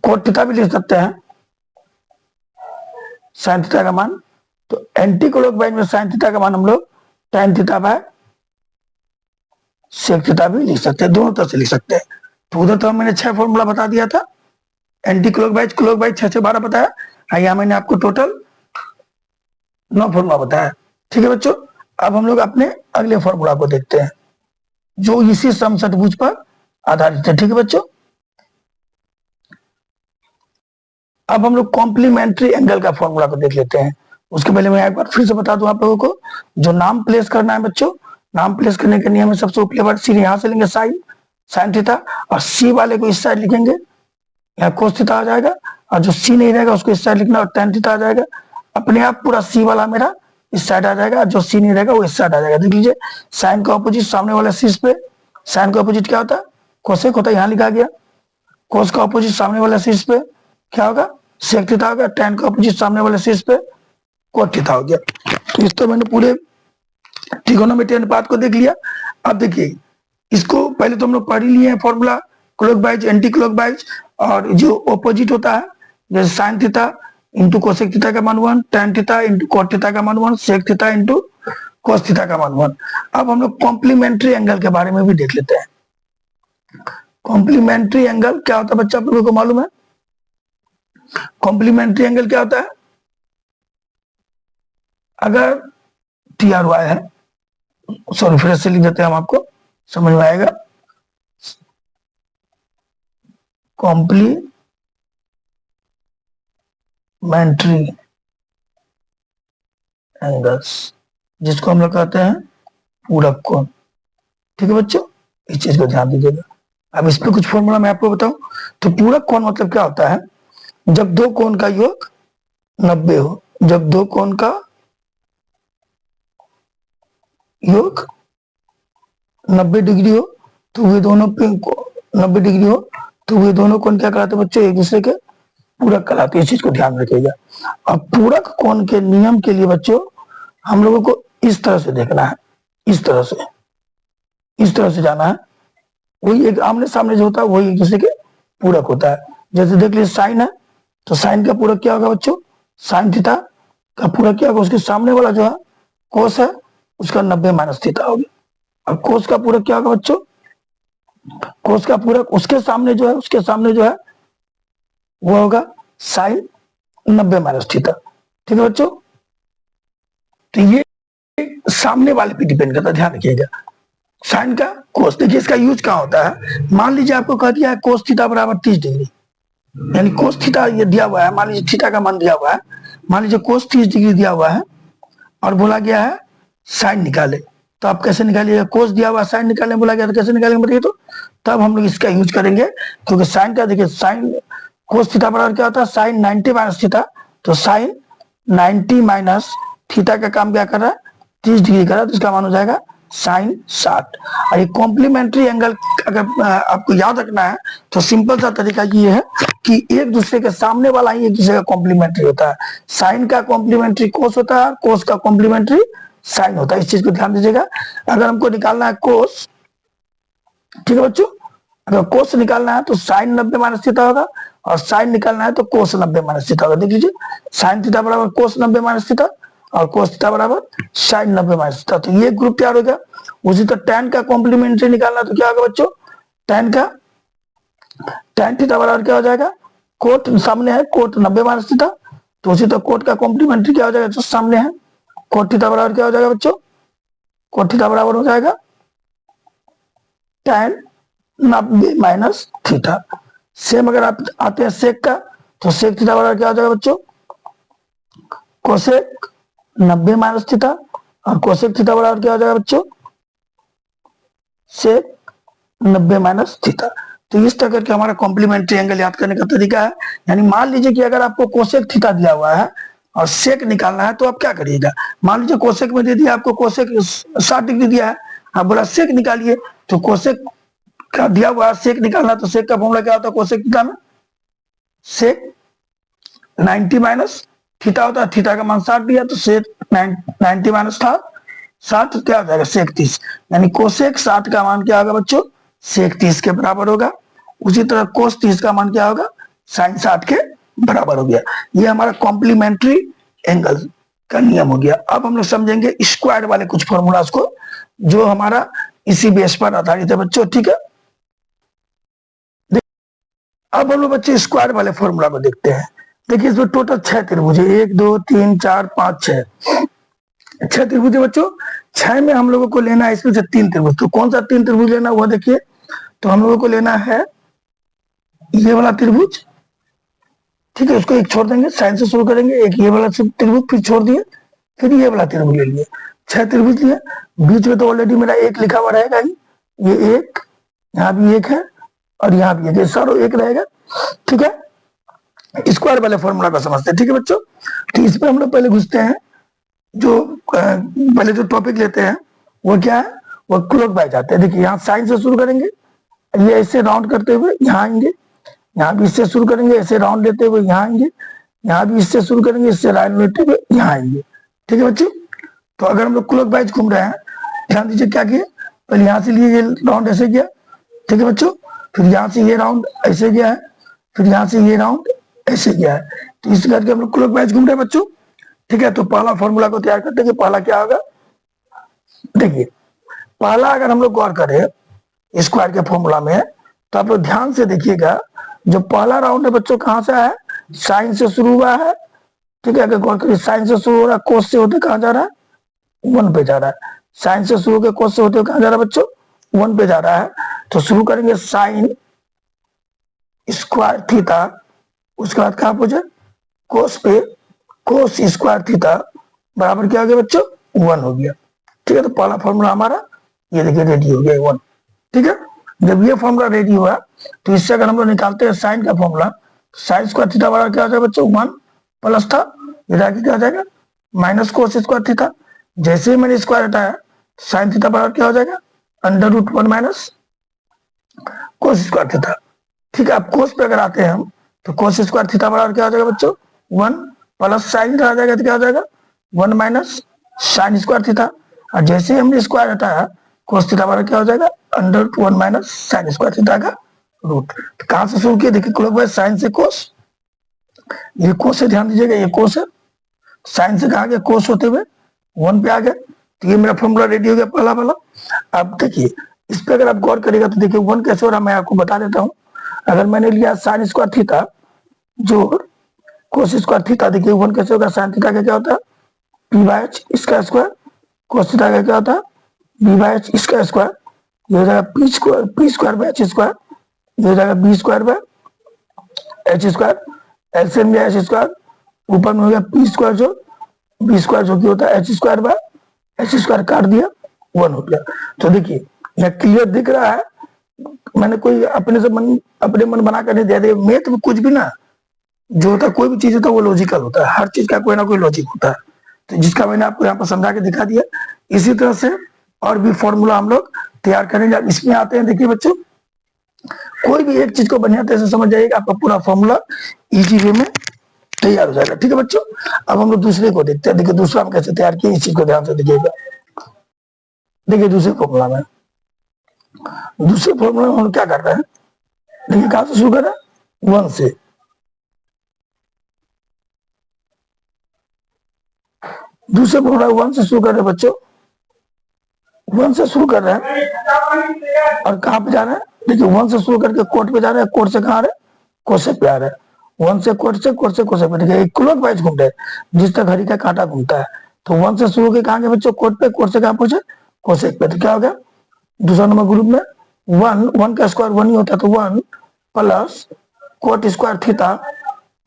cot theta भी लिख सकते हैं, साइन थीटा का मान। तो एंटी क्लॉकवाइज में साइन थीटा का मान हम लोग tan theta by sec theta भी लिख सकते हैं, दोनों तरह से लिख सकते हैं। तो उधर तो मैंने 6 फॉर्मूला बता दिया था, एंटी क्लॉकवाइज क्लॉकवाइज 6 से 12 बताया, यहाँ मैंने आपको टोटल 9 फॉर्मूला बताया। ठीक है बच्चों, अब हम लोग अपने अगले फॉर्मूला को देखते हैं जो इसी समषटभुज पर आधारित है। ठीक है बच्चों, अब हम लोग कॉम्प्लीमेंट्री एंगल का फॉर्मूला को देख लेते हैं। उसके पहले मैं एक बार फिर से बता दूं आप लोगों को, जो नाम प्लेस करना है बच्चों, नाम प्लेस करने के नियम में सबसे ऊपरी बार सी यहां से लेंगे साइन, साइन थीटा, और सी वाले को इस साइड लिखेंगे, यहाँ कोस थीटा आ जाएगा, और जो सी नहीं रहेगा उसको इस साइड लिखना और tan थीटा आ जाएगा। अपने आप पूरा सी वाला मेरा इस साइड आ जाएगा, जो सी नहीं रहेगा वो इस साइड आ जाएगा। देख लीजिए, साइन का ऑपोजिट सामने वाला शीर्ष पे, साइन का ऑपोजिट क्या होता है, कोसेक होता है, यहाँ लिखा गया। कोस का ऑपोजिट सामने वाला शीर्ष पे क्या होगा, सेक थीटा होगा। tan का ऑपोजिट सामने वाले शीर्ष पे कोट थीटा हो गया। तो इस तो मैंने पूरे ट्रिगोनोमेट्री अनुपात को देख लिया। अब देखिए, इसको पहले तो हम लोग पढ़ ही लिए हैं फॉर्मूला, क्लॉकवाइज एंटी क्लॉकवाइज, और जो ऑपोजिट होता है जैसे sine theta into cosec theta का मान 1, tan theta into cot theta का मान 1, sec theta into cos theta का मान 1। अब हम लोग कॉम्प्लीमेंट्री एंगल के बारे में भी देख लेते हैं। कॉम्प्लीमेंट्री एंगल क्या होता है बच्चा, आप लोगों को मालूम है? कॉम्प्लीमेंट्री एंगल क्या होता है, अगर टी आर वाई है, सॉरी फिर से लिख देते हैं हम, आपको समझ में आएगा। कॉम्प्लीमेंट्री एंगल्स, जिसको हम लोग कहते हैं पूरक कोण। ठीक है बच्चों, इस चीज को ध्यान दीजिएगा। अब इस पे कुछ फॉर्मूला मैं आपको बताऊं, तो पूरक कोण मतलब क्या होता है, जब दो कोण का योग 90 हो, जब दो कोण का योग 90 डिग्री हो, तो वे दोनों 90 डिग्री हो तो वे दोनों कोण क्या कहलाते हैं बच्चों, एक दूसरे के पूरक कहलाते हैं। इस चीज को ध्यान रखिएगा। अब पूरक कोण के नियम के लिए बच्चों हम लोगों को इस तरह से देखना है, इस तरह से जाना है। वही एक आमने सामने जो होता है वही एक दूसरे के पूरक होता है। जैसे देख लीजिए साइन है, तो साइन का पूरक क्या होगा बच्चों, साइन थीटा का पूरक क्या होगा, उसके सामने वाला जो है कोस है उसका 90 माइनस थीटा होगा। अब कोस का पूरक क्या होगा बच्चों, कोस का पूरक उसके सामने जो है वो होगा साइन 90 माइनस थीटा। ठीक है बच्चों, तो ये सामने वाले पे डिपेंड करता है, ध्यान रखिएगा। साइन का कोस, देखिए इसका यूज कहाँ होता है, मान लीजिए आपको कह दिया है कोस थीटा बराबर 30 डिग्री, यानी कोस थीटा ये दिया हुआ है, मान लीजिए थीटा का मान दिया हुआ है, मान लीजिए कोस 30 डिग्री दिया हुआ है और बोला गया है साइन निकाले, तो आप कैसे निकालिएगा, कोस दिया हुआ साइन निकालने बोला गया तो कैसे निकालेंगे बताइए। तो तब हम लोग इसका यूज करेंगे, क्योंकि साइन का देखिए, साइन कोस थीटा बराबर क्या होता है, साइन 90 माइनस थीटा, तो साइन 90 माइनस थीटा का काम क्या कर रहा है, 30 डिग्री कर रहा है, तो इसका मान हो जाएगा साइन 60। और ये कॉम्प्लीमेंट्री एंगल अगर आपको याद रखना है तो सिंपल सा तरीका ये है कि एक दूसरे के सामने वाला ही एक दूसरे का कॉम्प्लीमेंट्री होता है। साइन का कॉम्प्लीमेंट्री कोस होता है, कोस का कॉम्प्लीमेंट्री साइन होता है। इस चीज को ध्यान दीजिएगा। अगर हमको निकालना है कोस, ठीक है बच्चों, अगर कोस निकालना है तो साइन 90 माइनस थीटा होगा, और साइन निकालना है तो कोस 90 माइनस थीटा होगा। देख लीजिए, साइन थीटा बराबर कोस 90 माइनस थीटा और कोस थीटा बराबर साइन 90 माइनस थीटा, तो ये ग्रुप तैयार हो गया। उसी तरह tan का कॉम्प्लीमेंट्री निकालना तो क्या होगा बच्चों, tan थीटा बराबर क्या हो जाएगा, कोट सामने है कोट 90 माइनस थीटा, तो उसी तरह कोट का कॉम्प्लीमेंट्री क्या हो जाएगा, जो सामने है कोट थीटा बराबर क्या हो जाएगा बच्चों, कोट थीटा बराबर हो जाएगा tan 90 माइनस थीटा। सेम अगर आप आते हैं सेक का, तो सेक थीटा बराबर क्या हो जाएगा बच्चों, कोसेक 90 माइनस थीटा, और कोसेक थीटा बराबर क्या हो जाएगा बच्चों, सेक 90 माइनस थीटा। तो इस तरह करके हमारा कॉम्प्लीमेंट्री एंगल याद करने का तरीका है। यानी मान लीजिए कि अगर आपको कोसेक थीटा दिया हुआ है और सेक निकालना है, तो आप क्या करिएगा, मान लीजिए कोसेक में दे दिया आपको, कोसेक 60 डिग्री दिया है, आप बोला सेक निकालिए, तो कोसेक का दिया हुआ है सेक निकालना, तो सेक का फॉर्मूला क्या होता है कोसेक थीटा में, सेक 90 माइनस थीटा होता है, थीटा का मान 60 दिया तो सेक 90 माइनस 60 क्या हो जाएगा, सेक 30, यानी कोसेक 60 का मान क्या होगा बच्चों, सेक 30 के बराबर होगा। उसी तरह कोस 30 का मान क्या होगा, साइन 60 के बराबर हो गया। ये हमारा कॉम्प्लीमेंट्री एंगल का नियम हो गया। अब हम लोग समझेंगे स्क्वायर वाले कुछ फॉर्मूलाज को जो हमारा इसी बेस पर आधारित है बच्चों, ठीक है। अब हम लोग बच्चे स्क्वायर वाले फॉर्मूला को देखते हैं। देखिए इसमें टोटल 6 त्रिभुज है, 1 2 3 4 5 6 6 त्रिभुज है बच्चों। 6 में हम लोगों को लेना है इसमें से 3 त्रिभुज। तो कौन सा 3 त्रिभुज लेना हुआ देखिए, तो हम लोगों को लेना है ये वाला त्रिभुज, ठीक है। उसको एक छोड़ देंगे, साइन से शुरू करेंगे, एक ये वाला त्रिभुज फिर छोड़ दिए, फिर ये वाला त्रिभुज ले लिए। 6 त्रिभुज लिए, बीच में तो ऑलरेडी मेरा एक लिखा हुआ रहेगा ही, ये एक, यहाँ भी एक है और यहाँ भी एक, सारों एक रहेगा, ठीक है। स्क्वायर वाले फॉर्मूला को समझते हैं, ठीक है बच्चों। तो इसमें हम लोग पहले घुसते हैं, जो पहले जो टॉपिक लेते हैं वो क्या है, वो क्लॉकवाइज आते हैं। देखिए यहाँ साइन से शुरू करेंगे, ये ऐसे राउंड करते हुए यहाँ आएंगे, यहाँ भी इससे शुरू करेंगे, ऐसे राउंड लेते हुए यहाँ आएंगे, यहाँ भी इससे शुरू करेंगे, इससे राउंड लेते हुए यहाँ आएंगे, ठीक है बच्चों। तो अगर हम लोग क्लॉकवाइज घूम रहे हैं, ध्यान दीजिए क्या किए, पहले यहाँ से लिए ये राउंड ऐसे गया, ठीक है बच्चों, फिर यहाँ से ये राउंड ऐसे गया है, फिर यहाँ से ये राउंड ऐसे गया है। तो इस करके हम लोग क्लॉकवाइज घूम रहे हैं बच्चों, ठीक है। तो पहला फॉर्मूला को तैयार करते हैं कि पहला क्या होगा। देखिए पहला अगर हम लोग गौर करें स्क्वायर के फॉर्मूला में, तो आप लोग ध्यान से देखिएगा, जो पहला राउंड है बच्चों कहाँ से है, साइन से शुरू हुआ है, ठीक है। अगर गौर करिए साइन से शुरू हो रहा है, कोस से होते कहाँ जा रहा है, 1 पे जा रहा है। साइन से शुरू होकर कोस से होते कहाँ जा रहा है बच्चों, 1 पे जा रहा है। तो शुरू करेंगे साइन स्क्वायर थीटा, उसके बाद कहाँ पहुंचे, कोस पे, कोस स्क्वायर थीटा बराबर क्या हो गया बच्चों, 1 हो गया, ठीक है। तो पहला फॉर्मूला हमारा ये देखिए रेडी हो गया 1, ठीक है। जब ये फॉर्मूला रेडी हुआ तो इससे अगर हम लोग निकालते हैं साइन का फॉर्मूला, साइन स्क्वायर थीटा बराबर क्या हो जाएगा बच्चों, 1 प्लस था, ये आगे क्या हो जाएगा, माइनस कोस स्क्वायर थीटा। जैसे ही मैंने स्क्वायर हटाया साइन थीटा बराबर क्या हो जाएगा, √1 माइनस कोस स्क्वायर थीटा, ठीक है। अब कोस पे अगर आते हैं हम, तो कोस स्क्वायर थीटा बराबर क्या हो जाएगा बच्चों, 1 प्लस साइन आ जाएगा, तो क्या हो जाएगा 1 माइनस साइन स्क्वायर थीटा। और जैसे ही हमने स्क्वायर हटाया कोस थीटा बराबर क्या हो जाएगा, √1 माइनस साइन स्क्वायर थीटा का रूट। तो कहां से शुरू किया, देखिए क्लॉकवाइज साइन से कोस, ये कोस है, ध्यान दीजिएगा ये कोस है, साइन से कहा गया कोस होते हुए 1 पे आ गया। तो ये मेरा फॉर्मूला रेडी हो गया पहला वाला। अब देखिए इस पे अगर आप गौर करिएगा तो देखिए 1 कैसे हो रहा है, मैं आपको बता देता हूँ। अगर मैंने लिया साइन स्क्वायर थीटा जो कोस स्क्वायर थीटा, देखिए 1 कैसे होगा, साइन थीटा का क्या होता है, p/h इसका स्क्वायर, कोस थीटा का क्या होता है, b/h इसका स्क्वायर, ये हो जाएगा p स्क्वायर h स्क्वायर, ये हो जाएगा b square h square, LCM में h स्क्वायर, ऊपर में हो गया p स्क्वायर जो b स्क्वायर जो कि होता है h स्क्वायर काट दिया 1 हो गया। तो देखिए यह क्लियर दिख रहा है, मैंने कोई अपने मन बना कर नहीं दिया। देखिए मैथ में कुछ भी ना जो होता है, कोई भी चीज होता है वो लॉजिकल होता है, हर चीज का कोई ना कोई लॉजिक होता है। तो जिसका मैंने आपको यहाँ पर समझा के दिखा दिया। इसी तरह से और भी फॉर्मूला हम लोग तैयार करेंगे। अब इसमें आते हैं, देखिए बच्चों कोई भी एक चीज को बढ़िया तरह से समझ जाइएगा, आपका पूरा फॉर्मूला इजी वे में तैयार हो जाएगा, ठीक है बच्चों। अब हम लोग दूसरे को देखते हैं। देखिए दूसरा हम कैसे तैयार किए, इस चीज को ध्यान से देखिएगा। देखिए दूसरे फॉर्मूला में हम क्या कर रहे हैं, देखिए कहां से शुरू कर रहे हैं, 1 से। दूसरे फॉर्मूला 1 से शुरू कर रहे हैं बच्चों, 1 से शुरू कर रहे हैं और कहां पे जा रहे हैं, देखिए 1 से शुरू करके कोट पे जा रहे हैं, कोट से कहां आ रहे हैं, कोसेक पे आ रहे हैं। 1 से कोट से कोसेक पे, देखिए क्लॉकवाइज घूम रहे हैं, जिस तक घड़ी का कांटा घूमता है। तो 1 से शुरू के कहां गए बच्चों, कोट पे, कोट से कहां पहुंचे, कोसेक पे। तो क्या हो गया, दूसरा नंबर ग्रुप में 1 का स्क्वायर 1 ही होता है, तो 1 प्लस कोट स्क्वायर थीटा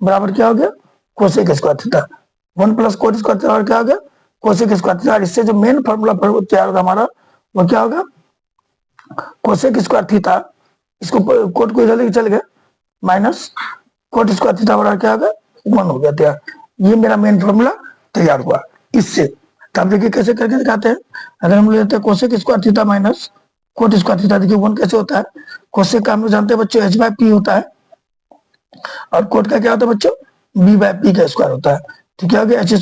बराबर क्या हो गया, cosec square theta. 1 plus coat square theta क्या हो गया, कोसेक स्क्वायर थीटा। इससे जो मेन फॉर्मूला तैयार होगा हमारा वो क्या होगा, कोसेक स्क्वायर थीटा, इसको कोट को इधर लेके चल गए, माइनस कोट स्क्वायर थीटा बराबर क्या होगा, 1 हो गया तैयार। ये मेरा मेन फॉर्मूला तैयार हुआ इससे। तब देखिए कैसे करके दिखाते हैं। अगर हम लेते हैं cosec square theta minus cot square theta, देखिए 1 कैसे होता है, कोसेक का हम लोग जानते हैं बच्चों h/p होता है, और कोट का क्या होता है बच्चों, b/p का स्क्वायर होता है। तो क्या हो गया, h²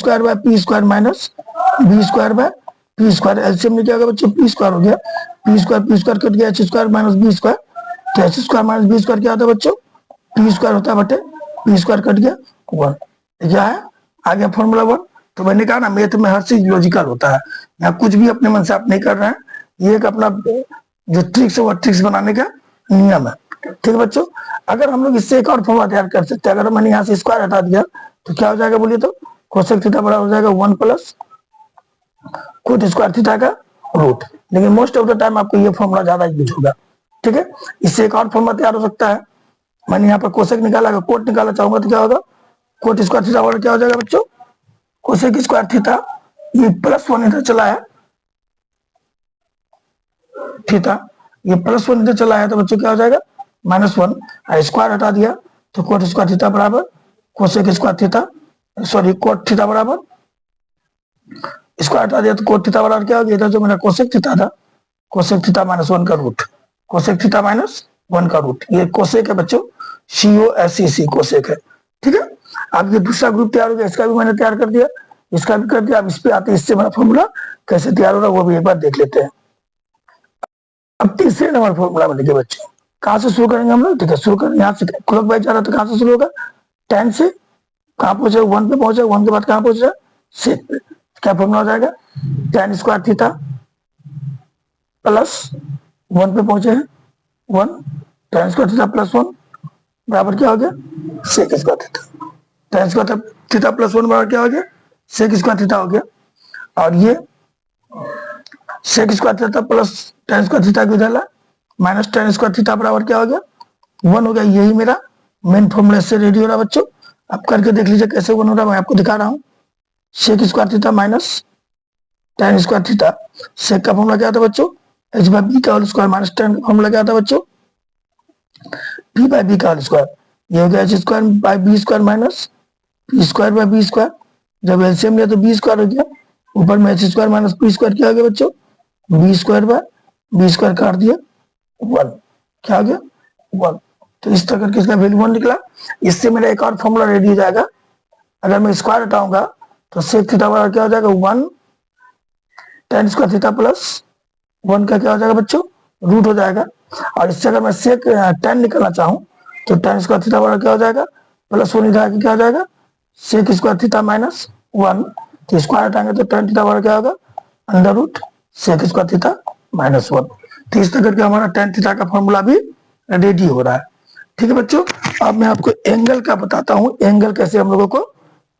square minus b² LCM में क्या होगा बच्चों, p स्क्वायर हो गया, p स्क्वायर कट गया, h² माइनस b स्क्वायर, तो h² माइनस b स्क्वायर क्या होता है बच्चों, टी स्क्वायर होता है बटे पी स्क्वायर कट गया 1। क्या है आ गया फॉर्मूला 1। तो मैंने कहा ना मैथ में हर चीज लॉजिकल होता है, यहाँ कुछ भी अपने मन से आप नहीं कर रहे हैं, ये एक अपना जो ट्रिक्स है वो ट्रिक्स बनाने का नियम है। ठीक है बच्चों, अगर हम लोग इससे एक और फॉर्मूला तैयार कर सकते हैं, अगर मैंने यहाँ से स्क्वायर हटा दिया तो क्या हो जाएगा बोलिए तो, कोसेक थीटा बराबर हो जाएगा 1 प्लस कोट स्क्वायर थीटा का रूट। लेकिन मोस्ट ऑफ द टाइम आपको ये फॉर्मूला ज्यादा यूज होगा। ठीक है, इससे एक और फॉर्मूला तैयार हो सकता है, मैंने यहाँ पर कोसेक निकाला, अगर कोट निकालना चाहूंगा तो क्या होगा, कोट स्क्वायर थीटा बराबर क्या हो जाएगा बच्चों, कोसेक स्क्वायर थीटा ये +1 इधर चला है थीटा, ये +1 इधर चला है तो बच्चों क्या हो जाएगा -1, स्क्वायर हटा दिया तो कोट स्क्वायर थीटा बराबर cosec square theta, sorry cot theta बराबर स्क्वायर हटा दिया तो कोट थीटा बराबर क्या हो गया, इधर जो मेरा कोसेक थीटा था कोसेक थीटा -1 का रूट, कोसेक थीटा -1 का रूट, ये कोसेक है बच्चों, COSEC कोसेक है। ठीक है, अब ये दूसरा ग्रुप तैयार हो गया, इसका भी मैंने तैयार कर दिया, इसका भी कर दिया। अब इस पे आते इससे मेरा फॉर्मूला कैसे तैयार हो रहा है वो भी एक बार देख लेते हैं। अब तीसरे नंबर फॉर्मूला में देखिए बच्चों, कहां से शुरू करेंगे हम लोग, ठीक है शुरू करेंगे यहाँ से, क्लॉक वाइज जा रहा है तो कहां से शुरू होगा, 10 से कहां पहुंचे 1 पे पहुंचे, 1 के बाद कहां पहुंच रहा है 6 पे, क्या फॉर्मूला हो जाएगा tan स्क्वायर थीटा प्लस 1 पे पहुंचे हैं 1, tan स्क्वायर थीटा +1 बराबर क्या हो गया sec square theta, tan square theta +1 बराबर क्या हो गया सेक स्क्वायर थीटा हो गया, और ये sec square theta plus tan square theta को इधर माइनस tan स्क्वायर थीटा बराबर क्या हो गया 1 हो गया। यही मेरा मेन फॉर्मूला से रेडी हो रहा है बच्चों, आप करके देख लीजिए कैसे 1 हो रहा है, मैं आपको दिखा रहा हूँ। Sec square theta minus tan square theta, sec का फॉर्मूला क्या था बच्चों h/b का होल स्क्वायर माइनस tan का फॉर्मूला क्या था बच्चों p/b का होल स्क्वायर, ये हो गया h² माइनस p² जब एलसीएम लिया तो b² हो गया, ऊपर में h² माइनस p² क्या हो गया बच्चों b² काट दिया 1, क्या हो गया 1। तो इस तरह करके इसका वैल्यू 1 निकला। इससे मेरा एक और फॉर्मूला रेडी हो जाएगा, अगर मैं स्क्वायर हटाऊंगा तो सेक थीटा बराबर क्या हो जाएगा 1 tan स्क्वायर थीटा प्लस 1 का क्या हो जाएगा बच्चों रूट हो जाएगा, और इससे अगर मैं सेक tan निकालना चाहूं तो tan स्क्वायर थीटा बराबर क्या हो जाएगा +1 इधर आके क्या हो जाएगा सेक स्क्वायर थीटा -1, तो स्क्वायर हटाएंगे तो tan थीटा बराबर क्या होगा √ सेक स्क्वायर थीटा -1। तो इस तरह करके हमारा tan थीटा का फॉर्मूला भी रेडी हो रहा है। ठीक है बच्चों, अब मैं आपको एंगल का बताता हूँ, एंगल कैसे हम लोगों को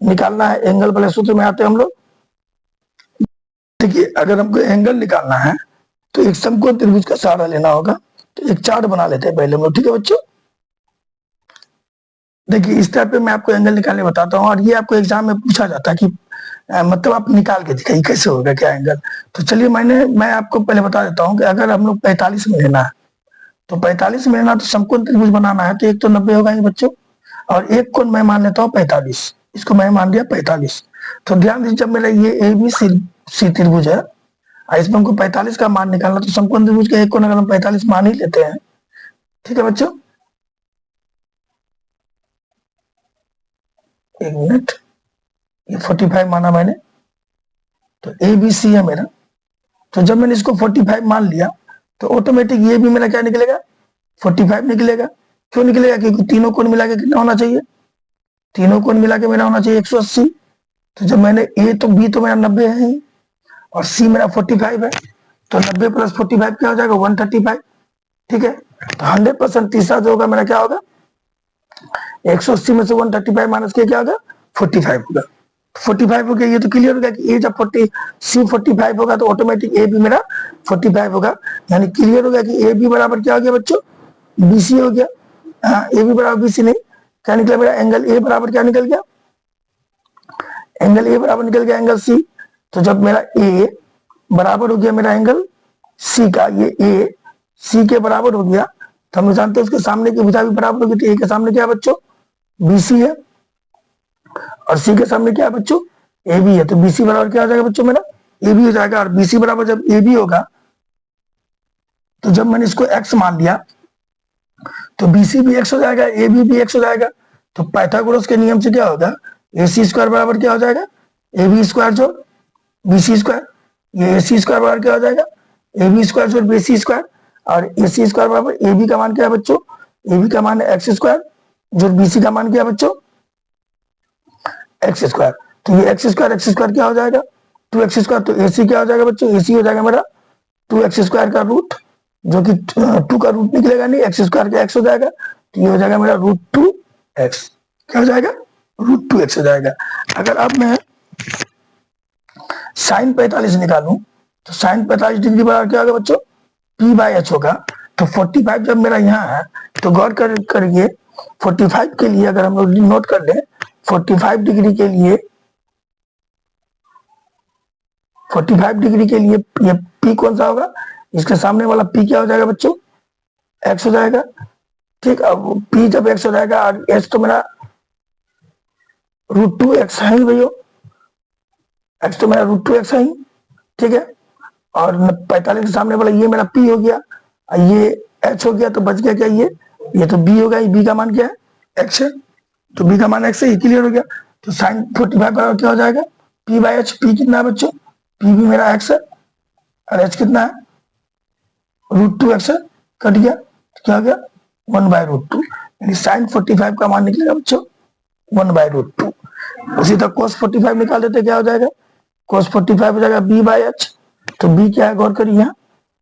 निकालना है, एंगल वाले सूत्र में आते हैं हम लोग। देखिए अगर हमको एंगल निकालना है तो एक समकोण त्रिभुज का सहारा लेना होगा, तो एक चार्ट बना लेते हैं पहले हम लोग। ठीक है बच्चों, देखिए इस टाइप पे मैं आपको एंगल निकालने बताता हूँ, और ये आपको एग्जाम में पूछा जाता है कि मतलब आप निकाल के दिखाइए कैसे होगा क्या एंगल। तो चलिए मैं आपको पहले बता देता हूँ कि अगर हम लोग 45 में लेना है तो 45 में लेना तो समकोण त्रिभुज बनाना है, तो एक तो 90 होगा ही बच्चों, और एक कोण मैं मान लेता हूँ 45, इसको मैं मान लिया 45। तो ध्यान दीजिए जब मेरा ये ABC त्रिभुज है, इसमें हमको 45 का मान निकालना, तो समकोण त्रिभुज का एक कोण अगर हम 45 मान ही लेते हैं, ठीक है बच्चों एक मिनट, ये 45 माना मैंने, तो ABC है मेरा, तो जब मैंने इसको 45 मान लिया तो ऑटोमेटिक ये भी मेरा क्या निकलेगा 45 निकलेगा। क्यों निकलेगा, क्योंकि तीनों कोण मिला के कितना होना चाहिए, तीनों कोण मिला के मेरा होना चाहिए 180। तो जब मैंने A तो B तो मेरा 90 है ही, और C मेरा 45 है, तो 90 + 45 क्या हो जाएगा 135। ठीक है, तो 100% तीसरा जो होगा मेरा क्या होगा 180 में से 135 माइनस किया क्या होगा 45 होगा। 45 हो गया, ये तो क्लियर हो गया कि ए जब 45 होगा तो ऑटोमेटिक ए भी मेरा 45 होगा, यानी क्लियर हो गया कि ए भी बराबर क्या हो गया बच्चों BC हो गया। हाँ, ए भी बराबर BC नहीं, क्या निकला मेरा एंगल ए बराबर क्या निकल गया, एंगल ए बराबर निकल गया एंगल C। तो जब मेरा ए बराबर हो गया मेरा एंगल C का, ये ए C के बराबर हो गया, तो हम जानते हैं उसके सामने की भुजा भी बराबर होगी, तो ए के सामने क्या है बच्चों BC है, और C के सामने क्या है बच्चों AB है, तो BC बराबर क्या हो जाएगा बच्चों मेरा AB हो जाएगा। और BC बराबर जब AB होगा तो जब मैंने इसको x मान लिया तो BC भी x हो जाएगा, AB भी x हो जाएगा। तो पाइथागोरस के नियम से क्या होगा AC² बराबर क्या हो जाएगा AB² जोड़ BC², ये AC² बराबर क्या हो जाएगा AB² जोड़ BC², और AC² बराबर AB का मान क्या है बच्चों AB का मान है x², जो बीसी का मान क्या बच्चों, एक्स स्क्वायर। तो ये एक्स स्क्वायर क्या हो जाएगा, 2x²। तो एसी क्या हो जाएगा बच्चों, एसी हो जाएगा मेरा 2x² का रूट, जो कि 2 का रूट निकलेगा नहीं, x² का x हो जाएगा। तो ये हो जाएगा मेरा √2x। क्या हो जाएगा, √2x हो जाएगा। अगर अब मैं साइन 45 निकालूं तो साइन 45 डिग्री बराबर क्या होगा बच्चों, p/h होगा। तो 45 जब मेरा यहाँ है तो गौर करिए 45 के लिए अगर हम लोग नोट कर लें, 45 डिग्री के लिए 45 डिग्री के लिए ये p कौन सा होगा, इसके सामने वाला p क्या हो जाएगा बच्चों, x हो जाएगा। ठीक, अब p जब x हो जाएगा और h तो मेरा √2x है ही भैया, x तो मेरा √2x है ही। ठीक है, और 45 के सामने वाला ये मेरा p हो गया, ये h हो गया, तो बच गया क्या, ये तो b होगा। ये b का मान क्या है, x है, तो b का मान x है, ये क्लियर हो गया। तो साइन 45 बराबर क्या हो जाएगा, p/h। p कितना है बच्चों, p भी मेरा x है और h कितना है, √2x है, कट गया, तो क्या हो गया 1/√2, यानी साइन 45 का मान निकलेगा बच्चों 1/√2। उसी तरह cos 45 निकाल देते, क्या हो जाएगा, cos 45 हो जाएगा b/h। तो b क्या है, गौर करिए यहाँ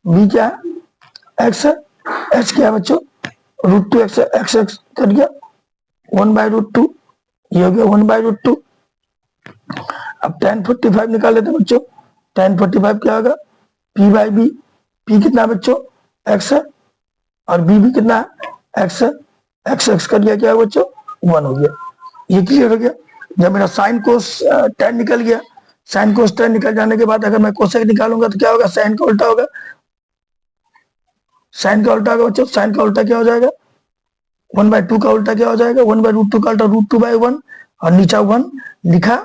b क्या है, x है, h क्या है बच्चों, √2x है, x कट गया 1/√2, ये हो गया 1/√2। अब tan 45 निकाल लेते बच्चों, tan 45 क्या होगा, p/b। p कितना है बच्चों, x है, और b भी कितना है, x है, x कर लिया, क्या है बच्चों 1 हो गया। ये क्लियर हो गया। जब मेरा साइन कोस tan निकल गया, साइन कोस tan निकल जाने के बाद अगर मैं कोसेक निकालूंगा तो क्या होगा, साइन का उल्टा होगा, साइन का उल्टा होगा बच्चों, साइन का उल्टा क्या हो जाएगा, 1/2 का उल्टा क्या हो जाएगा, 1/√2 का उल्टा √2/1, और नीचा 1 लिखा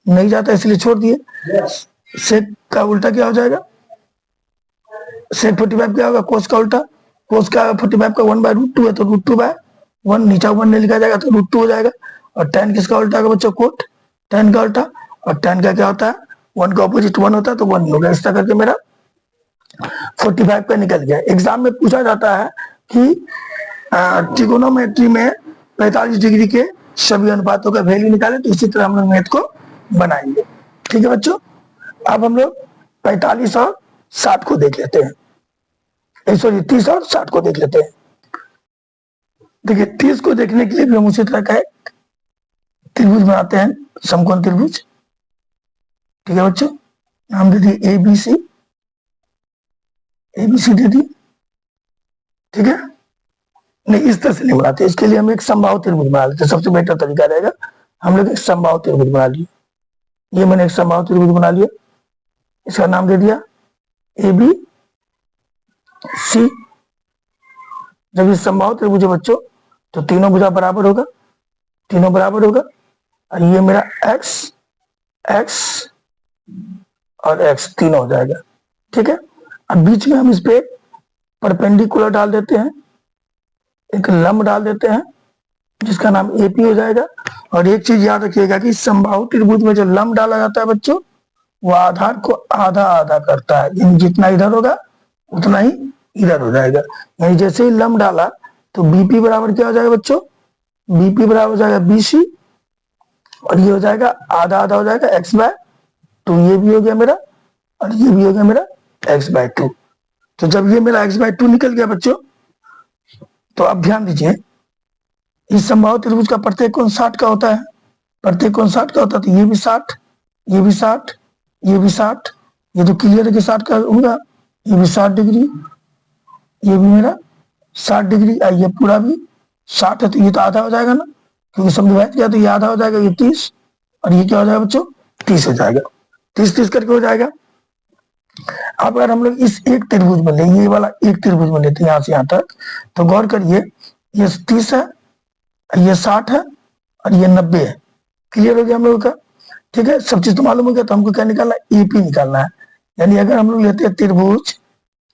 नहीं जाता इसलिए छोड़ दिए। सेक का उल्टा क्या हो जाएगा, सेक 45 क्या होगा, कोस का उल्टा, कोस का 45 का 1/√2 है, तो √2/1, नीचा 1 नहीं लिखा जाएगा तो √2 हो जाएगा। और tan किसका उल्टा होगा बच्चों, कोट, tan का उल्टा, और tan का क्या होता है, 1 का ऑपोजिट 1 होता है, तो 1 ही होगा। इस तरह करके मेरा 45 का निकल गया। एग्जाम में पूछा जाता है कि ट्रिगोनोमेट्री में 45 डिग्री के सभी अनुपातों का वैल्यू निकाले, तो इसी तरह हम लोग मैथ को बनाएंगे। ठीक है बच्चों, अब हम लोग 45 और 60 को देख लेते हैं, सॉरी 30 और 60 को देख लेते हैं। देखिए 30 को देखने के लिए भी हम उसी तरह का एक त्रिभुज बनाते हैं, समकोण त्रिभुज। ठीक है बच्चों, नाम दे दिए ABC, ABC दे दी। ठीक है, नहीं इस तरह से नहीं बनाते, इसके लिए हम एक समबाहु त्रिभुज बना लेते हैं, सबसे बेटर तरीका रहेगा। हम लोग एक समबाहु त्रिभुज बना लिए, ये मैंने एक समबाहु त्रिभुज बना लिया, इसका नाम दे दिया ABC। जब ये समबाहु त्रिभुज है बच्चों तो तीनों भुजा बराबर होगा, तीनों बराबर होगा, और ये मेरा x x और x तीनों हो जाएगा। ठीक है, अब बीच में हम इस पे परपेंडिकुलर डाल देते हैं, एक लंब डाल देते हैं जिसका नाम AP हो जाएगा। और एक चीज याद रखिएगा कि समबाहु त्रिभुज में जो लंब डाला जाता है बच्चों, वो आधार को आधा आधा करता है, यानी जितना इधर होगा उतना ही इधर हो जाएगा। यानी जैसे ही लंब डाला तो BP बराबर क्या हो जाएगा बच्चों, BP बराबर हो जाएगा BC, और ये हो जाएगा आधा आधा हो जाएगा x/2, ये भी हो गया मेरा और ये भी हो गया मेरा x/2। तो जब ये मेरा x/2 निकल गया बच्चों, तो अब ध्यान दीजिए इस समबाहु त्रिभुज का प्रत्येक कोण 60 का होता है, प्रत्येक कोण 60 का होता है, तो ये भी 60, ये भी 60, ये भी 60, ये तो क्लियर है कि 60 का होगा, ये भी 60 डिग्री, ये भी मेरा 60 डिग्री, ये पूरा भी 60 है, तो ये तो आधा हो जाएगा ना, क्योंकि समविभाजित किया तो ये आधा हो जाएगा, ये 30, और ये क्या हो जाएगा बच्चों 30 हो जाएगा, 30 करके हो जाएगा। अब अगर हम लोग इस एक त्रिभुज में ले, ये वाला एक त्रिभुज में लेते हैं यहाँ से यहाँ तक, तो गौर करिए ये 30 है, ये 60 है, और ये 90 है। क्लियर हो गया हम लोगों का। ठीक है, सब चीज तो मालूम हो गया, तो हमको क्या निकालना है, AP निकालना है। यानी अगर हम लोग लेते हैं त्रिभुज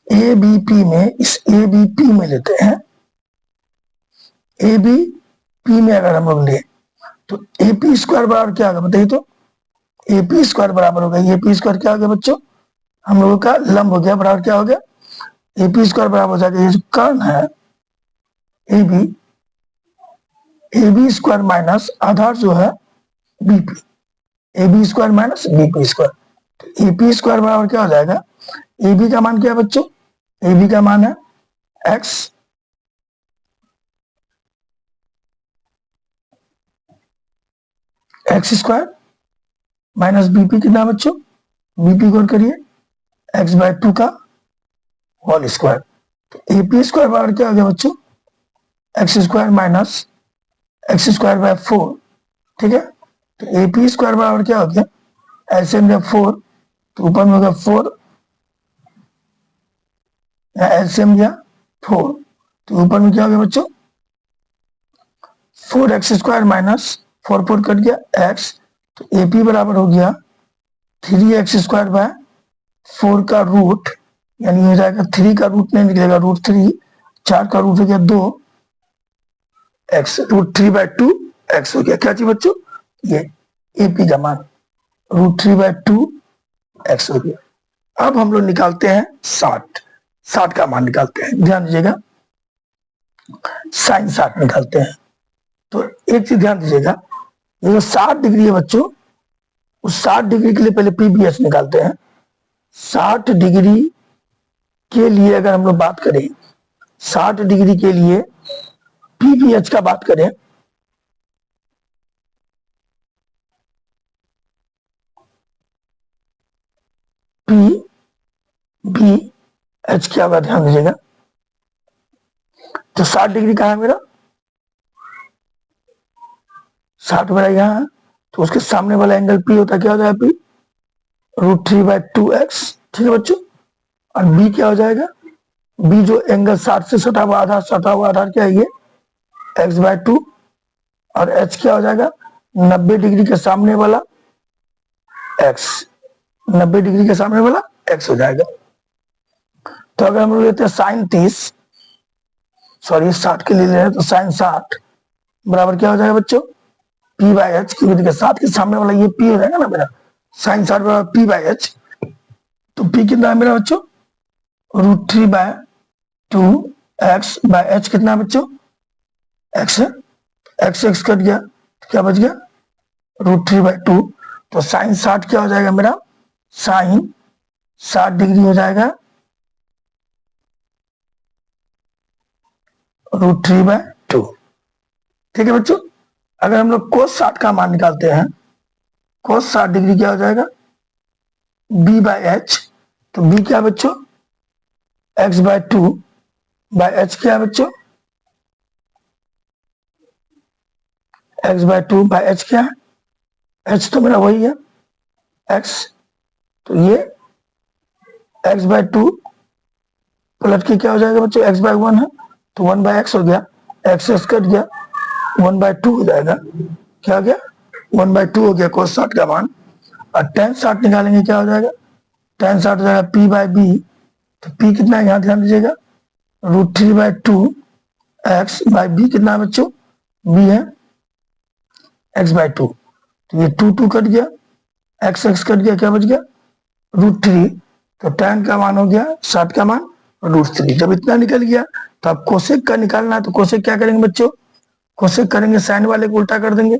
ABP में, इस ABP में लेते हैं, ABP में अगर हम लोग ले तो AP² बराबर क्या होगा बताइए, तो AP² बराबर होगा, AP² क्या हो गया बच्चों, हम लोगों का लंब हो गया, बराबर क्या हो गया, AP² बराबर हो जाएगा, ये जो कर्ण है AB, a b square minus आधार जो है BP, a b square minus BP square. A p square बराबर क्या हो जाएगा, ए बी का मान क्या है बच्चों, ए बी का मान है x x square minus BP कितना बच्चों, बीपी को करिए एक्स बाय 2 का होल स्क्वायर। तो ए पी स्क्वायर बराबर क्या हो गया बच्चों, x square minus x square by 4, ठीक है। तो ए पी स्क्वायर बराबर क्या हो गया, एलसीएम जब 4 तो ऊपर में हो गया 4, एलसीएम दिया 4 तो ऊपर में क्या हो गया बच्चों, 4x स्क्वायर माइनस 4 कट गया x, तो ए पी बराबर हो गया 3x स्क्वायर बाय 4 का रूट, यानी हो जाएगा 3 का रूट नहीं निकलेगा, रूट 3, 4 का रूट हो गया 2 x, रूट 3 बाय 2 x हो गया। क्या चाहिए बच्चों, ये ए पी का मान रूट 3 बाय 2 x हो गया। अब हम लोग निकालते हैं 60 का मान निकालते हैं, ध्यान दीजिएगा साइन 60 निकालते हैं। तो एक चीज ध्यान दीजिएगा, ये जो 60 डिग्री है बच्चों, उस 60 डिग्री के लिए पहले पीबीएच निकालते हैं। 60 डिग्री के लिए अगर हम लोग बात करें, 60 डिग्री के लिए पीबीएच का बात करें, पी बी एच क्या होगा ध्यान दीजिएगा। तो 60 डिग्री कहाँ है मेरा, 60 मेरा यहाँ है, तो उसके सामने वाला एंगल पी होता है, क्या हो जाएगा पी रूट 3 बाय 2x, ठीक है बच्चों। और बी क्या हो जाएगा, बी जो एंगल 60 से सटा हुआ आधार क्या है ये x बाय 2, और h क्या हो जाएगा 90 डिग्री के सामने वाला x, 90 डिग्री के सामने वाला x हो जाएगा। तो अगर हम लोग लेते हैं साइन 30, सॉरी 60 के लिए ले रहे हैं, तो साइन 60 बराबर क्या हो जाएगा बच्चों, पी बाय एच, क्योंकि देखिए 7 के सामने वाला ये पी हो जाएगा ना मेरा, साइन 60 बराबर पी बाय एच। तो पी कितना है मेरा बच्चों, root 3 by 2 x by H कितना है बच्चों, एक्स है, एक्स एक्स कट गया तो क्या बच गया रूट 3 बाय 2। तो साइन 60 क्या हो जाएगा मेरा, साइन 60 डिग्री हो जाएगा रूट 3 बाय 2, ठीक है बच्चों। अगर हम लोग कोस 60 का मान निकालते हैं, कोस 60 डिग्री क्या हो जाएगा बी बाय एच, तो बी क्या बच्चों एक्स बाय 2 बाय एच क्या है बच्चों, एक्स बाय 2 बाय एच क्या है, एच तो मेरा वही है एक्स, तो ये एक्स बाय 2 पलट के क्या हो जाएगा बच्चों, एक्स बाय 1 है तो 1 बाय एक्स हो गया, एक्स एक्स कट गया 1 बाय 2 हो जाएगा, क्या हो गया 1 बाय 2 हो गया कोस 60 का मान। और टेन 60 निकालेंगे क्या हो जाएगा, टेन 60 हो जाएगा पी बाय बी, तो पी कितना है यहाँ ध्यान दीजिएगा root 3 by 2 x by B कितना है बच्चों, बी है एक्स बाय 2, तो ये 2 2 कट गया, एक्स एक्स कट गया, क्या बच गया रूट 3, तो tan का मान हो गया 60 का मान रूट 3। जब इतना निकल गया तो अब कोसेक का निकालना है, तो कोसेक क्या करेंगे बच्चों, कोसेक करेंगे साइन वाले को उल्टा कर देंगे,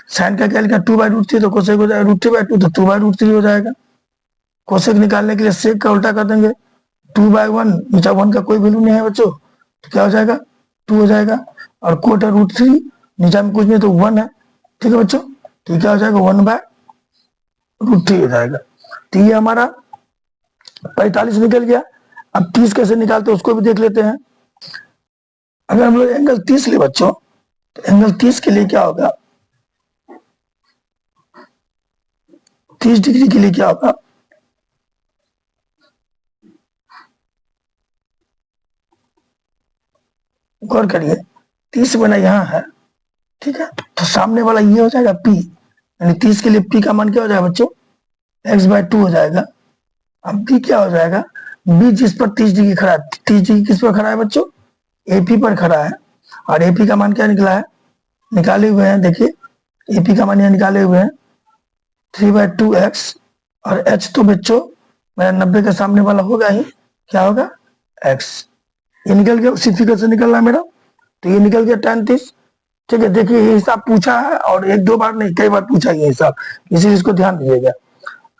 साइन का क्या लिखा 2 बाय रूट 3, तो कोसेक हो जाएगा रूट 3 बाय 2, तो 2 बाय रूट 3 हो जाएगा। कोसेक निकालने के लिए सेक का उल्टा कर देंगे, 2 बाय 1, नीचा 1 का कोई वैल्यू नहीं है बच्चों, तो क्या हो जाएगा 2 हो जाएगा, और कोट है रूट 3, नीचा में कुछ नहीं तो 1 है, ठीक है बच्चों। तो क्या हो जाएगा 1 बाय रूट 3 हो जाएगा। तो ये हमारा 45 निकल गया। अब 30 कैसे निकालते हैं उसको भी देख लेते हैं। अगर हम लोग एंगल 30 ले बच्चों, तो एंगल 30 के लिए क्या होगा, 30 डिग्री के लिए क्या होगा, गौर करिए 30 बना यहाँ है, ठीक है, तो सामने वाला ये हो जाएगा पी, यानी 30 के लिए पी का मान क्या हो जाएगा बच्चों एक्स बाय 2 हो जाएगा। अब बी क्या हो जाएगा, बी जिस पर 30 डिग्री खड़ा है, 30 डिग्री किस पर खड़ा है बच्चों, एपी पर खड़ा है, और एपी का मान क्या निकला है, निकाले हुए हैं देखिए, एपी का मान यहाँ निकाले हुए हैं 3 बाय 2 एक्स, और एच तो बच्चों मेरा 90 के सामने वाला होगा ही, क्या होगा एक्स, ये निकल गया, उसी फिगर से निकल रहा है मेरा, तो ये निकल गया tan 30, ठीक है, देखिए ये हिसाब पूछा है और एक दो बार नहीं कई बार पूछा ये हिसाब, इसी चीज को ध्यान दीजिएगा।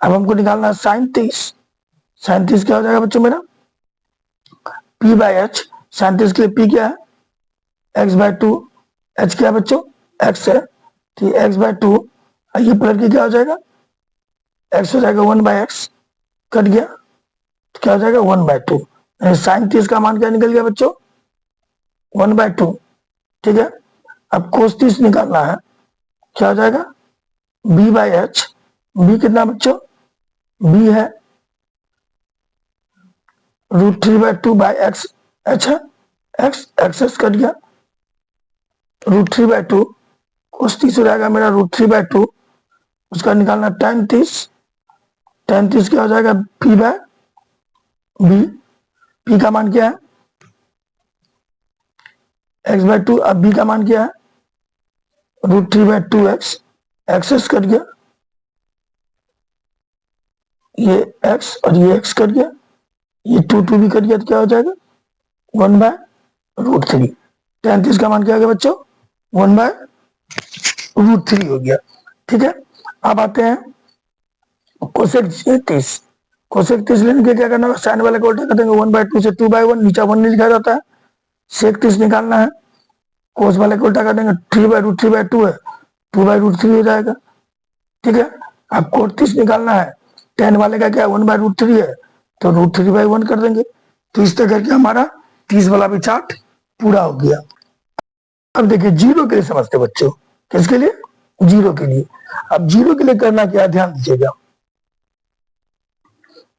अब हमको निकालना है साइन 30। साइन 30 क्या हो जाएगा बच्चों मेरा, पी बाई एच। साइन 30 के लिए पी क्या है, एक्स बाय टू। एच क्या है बच्चों, एक्स है, ठीक है, एक्स बाय टू। ये पलट के क्या हो जाएगा, एक्स हो जाएगा 1/x, कट गया तो क्या हो जाएगा 1/2। साइन 30 का मान क्या निकल गया बच्चों, 1/2। ठीक है, अब कोस 30 निकालना है, क्या हो जाएगा b बाई एच। बी कितना बच्चों, b है √3/2/x, एच है एक्स, एक्स कट गया, √3/2। कोस 30 हो जाएगा मेरा √3/2। उसका निकालना tan 30। tan 30 क्या हो जाएगा, p बाय बी। p का मान क्या है, x/2। अब b का मान क्या है, √3/2x। एक्सेस कट गया, ये x और ये x कट गया, ये 2 भी कट गया तो क्या हो जाएगा 1/√3। tan 30 का मान क्या हो गया बच्चों, 1/√3 हो गया। ठीक है, अब आते हैं कोसेक 30। कोसेक 30 लेने के क्या करना है, साइन वाले को उल्टा कर देंगे, 1/2 से 2/1, नीचा 1 नहीं लिखा जाता है। सेक 30 निकालना है, कोस वाले को उल्टा कर देंगे, 3/√3/2 है, 2/√3 हो जाएगा। ठीक है, अब कोट 30 निकालना है, टेन वाले का क्या 1/√3 है, तो √3/1 कर देंगे। तो इस तरह करके हमारा 30 वाला भी चार्ट पूरा हो गया। अब देखिए जीरो के लिए समझते बच्चों, किसके लिए, जीरो के लिए। अब जीरो के लिए करना क्या, ध्यान दीजिएगा।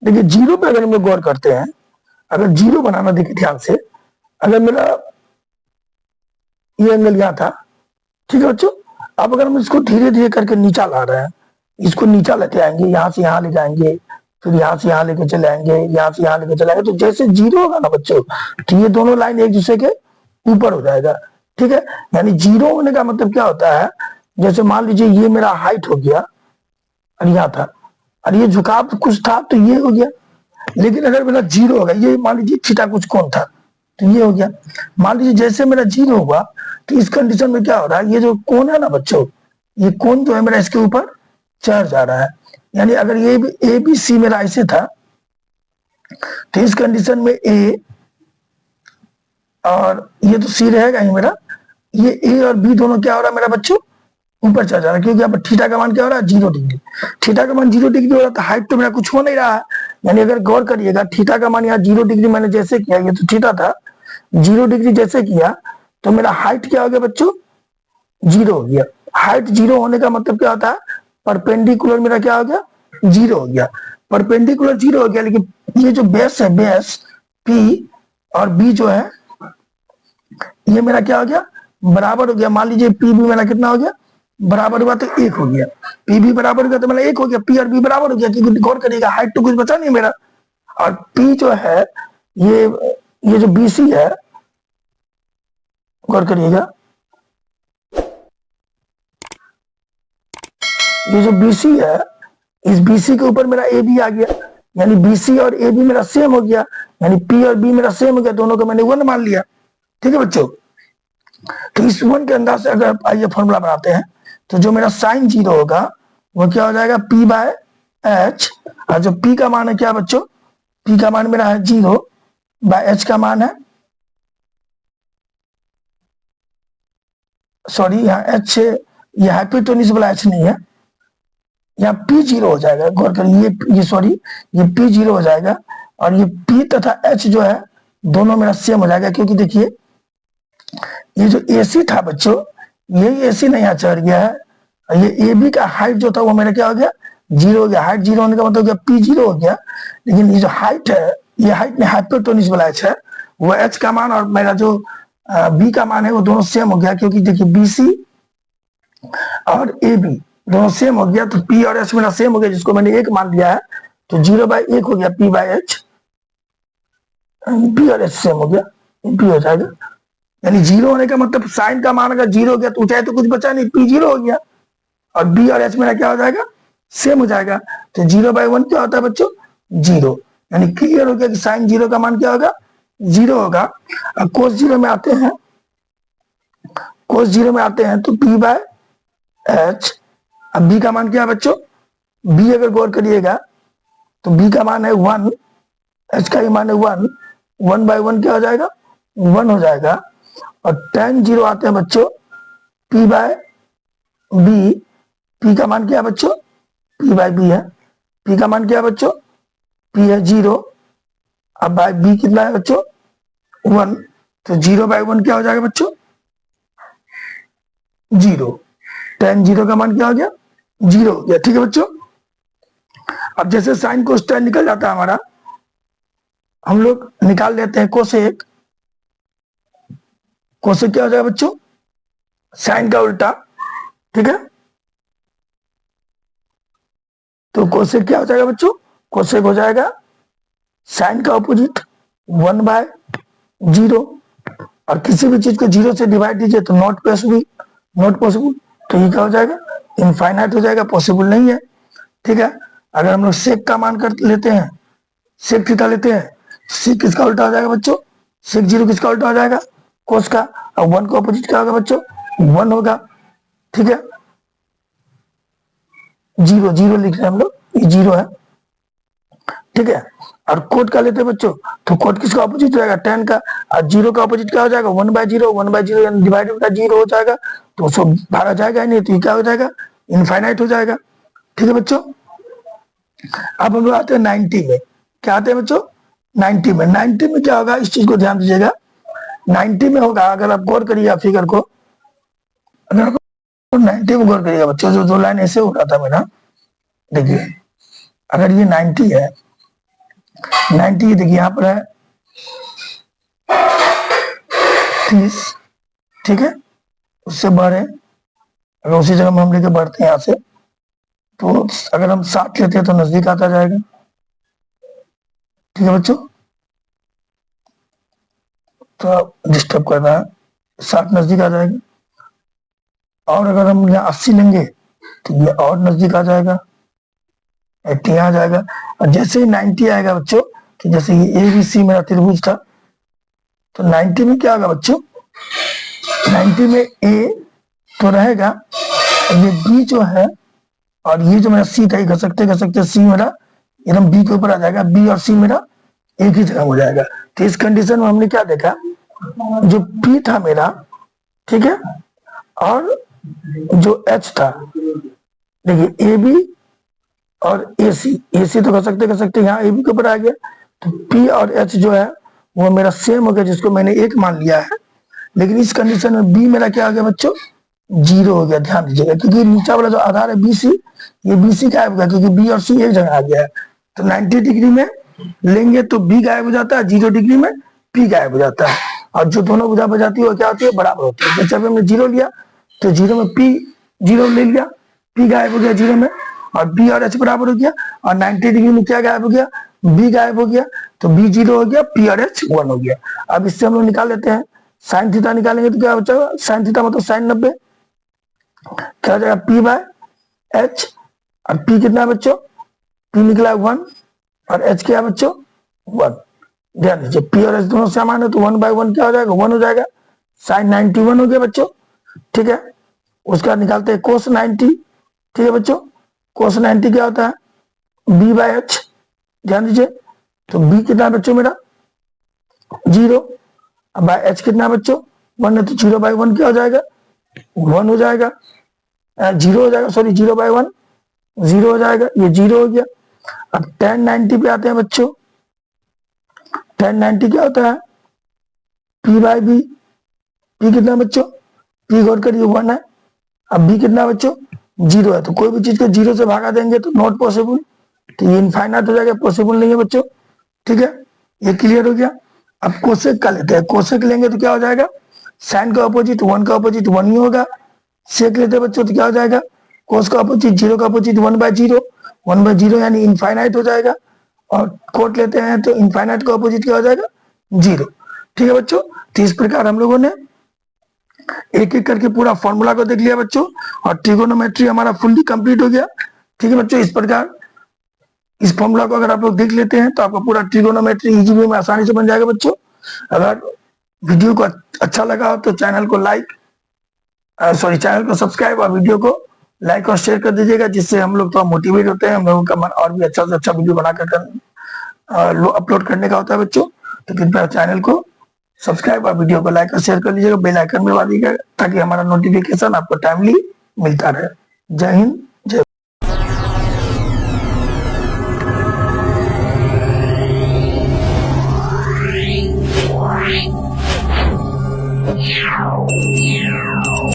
देखिए जीरो पे अगर हम लोग गौर करते हैं, अगर जीरो बनाना देखिए ध्यान से, अगर मेरा ये एंगल यहाँ था, ठीक है बच्चों, अब अगर हम इसको धीरे धीरे करके नीचा ला रहे हैं, इसको नीचा लेके आएंगे, यहाँ से यहाँ ले जाएंगे, फिर यहाँ से यहाँ लेके चले आएंगे, यहाँ से यहाँ लेके चले आएंगे, तो जैसे जीरो होगा ना बच्चों, तो ये दोनों लाइन एक दूसरे के ऊपर हो जाएगा। ठीक है, यानी जीरो होने का मतलब क्या होता है, जैसे मान लीजिए ये मेरा हाइट हो गया और यहाँ था, और ये झुकाव कुछ था तो ये हो गया। लेकिन अगर मेरा जीरो होगा, ये मान लीजिए थीटा कुछ कोण था तो ये हो गया। मान लीजिए जैसे मेरा जीरो होगा तो इस कंडीशन में क्या हो रहा है, ये जो कोण है ना बच्चों, ये कोण जो है मेरा इसके ऊपर चढ़ जा रहा है। यानी अगर ये ए बी सी मेरा ऐसे था, तो इस कंडीशन में ए और ये तो सी रहेगा ही मेरा, ये ए और बी दोनों क्या हो रहा है मेरा बच्चों, ऊपर चढ़ जा रहा है, क्योंकि यहाँ पर थीटा का मान क्या हो रहा है 0 डिग्री। थीटा का मान 0 डिग्री हो रहा है तो हाइट तो मेरा कुछ हो नहीं रहा है। यानी अगर गौर करिएगा, थीटा का मान यहाँ 0 डिग्री मैंने जैसे किया, ये तो थीटा था, 0 डिग्री जैसे किया तो मेरा हाइट क्या हो गया बच्चों, 0 हो गया। हाइट 0 होने का मतलब क्या होता है, परपेंडिकुलर मेरा क्या हो गया, 0 हो गया। परपेंडिकुलर 0 हो गया, लेकिन ये जो बेस है, बेस पी और बी जो है, ये मेरा क्या हो गया, बराबर हो गया। मान लीजिए पी बी मेरा कितना हो गया, बराबर हुआ तो 1 हो गया। पी बी बराबर हो गया तो मेरा 1 हो गया, पी और बी बराबर हो गया, क्योंकि गौर करिएगा हाइट तो कुछ बचा नहीं मेरा। और पी जो है, ये जो बीसी है, गौर करिएगा, ये जो बीसी है, इस बीसी के ऊपर मेरा ए बी आ गया, यानी बीसी और ए बी मेरा सेम हो गया, यानी पी और बी मेरा सेम हो गया, दोनों को मैंने 1 मान लिया। ठीक है बच्चों, तो इस 1 के अंदाज से अगर आइए फॉर्मूला बनाते हैं, तो जो मेरा साइन 0 होगा वो क्या हो जाएगा, पी बाय एच। और जो पी का मान है क्या बच्चों, पी का मान मेरा है 0 बाय एच का मान है, सॉरी यहाँ एच, ये हाइपोटेन्यूज वाला एच नहीं है, यहाँ पी 0 हो जाएगा। गौर करिए, ये सॉरी, ये पी 0 हो जाएगा, और ये पी तथा एच जो है दोनों मेरा सेम हो जाएगा, क्योंकि देखिए ये जो एसी था बच्चों, यही एसी ना यहाँ चढ़ गया है, और ये ए बी का हाइट जो था वो मेरा क्या हो गया, 0 हो गया। हाइट 0 होने का मतलब क्या, पी 0 हो गया। लेकिन ये जो हाइट है, ये हाइट में हाइपोटेन्यूज वाला एच है, वो एच का मान और मेरा जो बी का मान है वो दोनों सेम हो गया, क्योंकि देखिए बीसी और ए बी दोनों सेम हो गया, तो पी और एच मेरा सेम हो गया, जिसको मैंने 1 मान लिया है, तो 0/1 हो गया पी बाय एच, पी और एच सेम हो गया, पी हो जाएगा। यानी 0 होने का मतलब साइन का मान अगर 0 हो गया तो ऊंचाई तो कुछ बचा नहीं, पी 0 हो गया, और बी और एच मेरा क्या हो जाएगा, सेम हो जाएगा। तो 0/1 क्या होता है बच्चों, 0। यानी क्लियर हो गया कि साइन 0 का मान क्या होगा, 0 होगा। अब कोस 0 में आते हैं, कोस जीरो में आते हैं तो पी बाय एच। अब बी का मान क्या है बच्चों, बी अगर गौर करिएगा तो बी का मान है 1, एच का ही मान है 1, 1/1 क्या हो जाएगा, 1 हो जाएगा। और tan जीरो आते हैं बच्चों पी बाय बी, पी का मान क्या है बच्चों, पी बाय बी है, पी का मान क्या है बच्चों, पी है 0, अब बाय बी कितना है बच्चों 1, तो 0/1 क्या हो जाएगा बच्चों 0, tan जीरो का मान क्या हो गया 0 हो गया। ठीक है बच्चों, अब जैसे साइन कोस tan निकल जाता है हमारा, हम लोग निकाल लेते हैं कोसेक। कोसेक क्या हो जाएगा बच्चों, साइन का उल्टा। ठीक है, तो कोसेक क्या हो जाएगा बच्चों, कोसेक हो जाएगा साइन का ऑपोजिट 1/0। और किसी भी चीज को 0 से डिवाइड कीजिए तो नॉट पॉसिबल, नॉट पॉसिबल, तो ये क्या हो जाएगा इनफाइनाइट हो जाएगा, पॉसिबल नहीं है। ठीक है, अगर हम लोग सेक का मान कर लेते हैं, सेक थीटा लेते हैं, सेक किसका उल्टा हो जाएगा बच्चों, सेक 0 किसका उल्टा हो जाएगा कोस का, और 1 का ऑपोजिट क्या होगा बच्चों 1 होगा। ठीक है, 0 0 लिख रहे हैं हम लोग, ये 0 है। ठीक है, और कोट का लेते हैं बच्चों, तो कोट किसका ऑपोजिट हो जाएगा tan का, और 0 का ऑपोजिट क्या हो जाएगा 1/0, 1/0 यानी डिवाइडेड बाय 0 हो जाएगा, तो उसको भागा जाएगा ही नहीं, तो ये क्या हो जाएगा इनफाइनाइट हो जाएगा। ठीक है बच्चों, अब हम लोग आते हैं 90 में। क्या आते हैं बच्चों 90 में, 90 में क्या होगा इस चीज को ध्यान दीजिएगा। 90 में होगा, अगर आप गौर करिएगा फिगर को, अगर आप 90 में गौर करिएगा बच्चों, जो दो लाइन ऐसे हो रहा था मेरा, देखिए अगर ये 90 है, 90 देखिए यहाँ पर है 30। ठीक है, उससे बढ़े, अगर उसी जगह में हम लेके बढ़ते हैं यहाँ से, तो अगर हम 7 लेते हैं तो नजदीक आता जाएगा। ठीक है बच्चों, तो डिस्टर्ब कर रहा है, 7 नजदीक आ जाएगा। और अगर हम यहाँ 80 लेंगे तो ये और नजदीक आ जाएगा, 80 आ जाएगा। और जैसे ही 90 आएगा बच्चों, कि जैसे ये ए बी सी मेरा त्रिभुज था, तो 90 में क्या होगा बच्चों, 90 में ए तो रहेगा, और ये बी जो है, और ये जो मेरा सी था, घसकते घसकते सी मेरा एकदम बी के ऊपर आ जाएगा, बी और सी मेरा एक ही जगह हो जाएगा। तो इस कंडीशन में हमने क्या देखा, जो पी था मेरा, ठीक है, और जो एच था, देखिए ए बी और ए सी तो घसकते घसकते यहाँ ए बी के ऊपर आ गया, तो पी और एच जो है वो मेरा सेम हो गया, जिसको मैंने 1 मान लिया है। लेकिन इस कंडीशन में बी मेरा क्या हो गया बच्चों 0 हो गया, ध्यान दीजिएगा, क्योंकि नीचा वाला जो आधार है BC, ये BC गायब हो गया, क्योंकि बी और सी एक जगह आ गया है। तो 90 डिग्री में लेंगे तो बी गायब हो जाता है, 0 डिग्री में पी गायब हो जाता है, और जो दोनों भुजा बजाती है वो क्या होती है बराबर होती है। जैसे अभी हमने 0 लिया तो 0 में पी 0 ले लिया, पी गायब हो गया 0 में, और बी और एच बराबर हो गया, और 90 डिग्री में क्या गायब हो गया, बी गायब हो गया, तो बी 0 हो गया, पी और एच 1 हो गया। अब इससे हम लोग निकाल लेते हैं, साइन थीटा निकालेंगे तो क्या हो जाएगा, साइन थीटा मतलब साइन 90, क्या हो जाएगा पी बाय एच, और पी कितना है बच्चों, पी निकला 1, और एच क्या है बच्चों 1। ध्यान दीजिए पी और एच दोनों समान है, तो 1/1 क्या हो जाएगा 1 हो जाएगा, साइन 91 हो गया बच्चों। ठीक है, उसका निकालते हैं कोस 90। ठीक है बच्चों, कोस 90 क्या होता है बी बाय एच, ध्यान दीजिए, तो बी कितना बच्चों मेरा 0, अब बाय एच कितना बच्चों 1 है, तो 0/1 क्या हो जाएगा 1 हो जाएगा, 0 हो जाएगा, सॉरी 0/1 0 हो जाएगा, ये 0 हो गया। अब tan 90 पे आते हैं बच्चों, tan 90 क्या होता है p बाय बी, p कितना बच्चों, p गौर करिए 1 है, अब b कितना बच्चों 0 है, तो कोई भी चीज को 0 से भागा देंगे तो नॉट पॉसिबल, तो ये इनफाइनाइट हो जाएगा, पॉसिबल नहीं है बच्चों। ठीक है, ये क्लियर हो गया। अब कोसेक का लेते हैं, कोसेक लेंगे तो क्या हो जाएगा, साइन का ऑपोजिट 1 का ऑपोजिट 1 ही होगा। सेक लेते हैं बच्चों तो क्या हो जाएगा, कोस का ऑपोजिट 0 का ऑपोजिट 1/0, 1/0 यानी इनफाइनाइट हो जाएगा। और कोट लेते हैं तो इनफाइनाइट का ऑपोजिट क्या हो जाएगा 0। ठीक है बच्चों, तो इस प्रकार हम लोगों ने एक एक करके पूरा फॉर्मूला को देख लिया बच्चों, और ट्रिगोनोमेट्री हमारा फुल्ली कंप्लीट हो गया। ठीक है बच्चों, इस प्रकार इस फॉर्मूला को अगर आप लोग देख लेते हैं तो आपका पूरा ट्रिगोनोमेट्री इजी वे में आसानी से बन जाएगा बच्चों। अगर वीडियो को अच्छा लगा हो तो चैनल को लाइक सॉरी चैनल को सब्सक्राइब और वीडियो को लाइक और शेयर कर दीजिएगा, जिससे हम लोग थोड़ा मोटिवेट होते हैं, हम लोगों का मन और भी अच्छा से अच्छा वीडियो बनाकर अपलोड करने का होता है बच्चों। तो कृपया चैनल को सब्सक्राइब और वीडियो को लाइक और शेयर कर लीजिएगा, बेल आइकन में दबा दीजिएगा ताकि हमारा नोटिफिकेशन आपको टाइमली मिलता रहे। जय हिंद,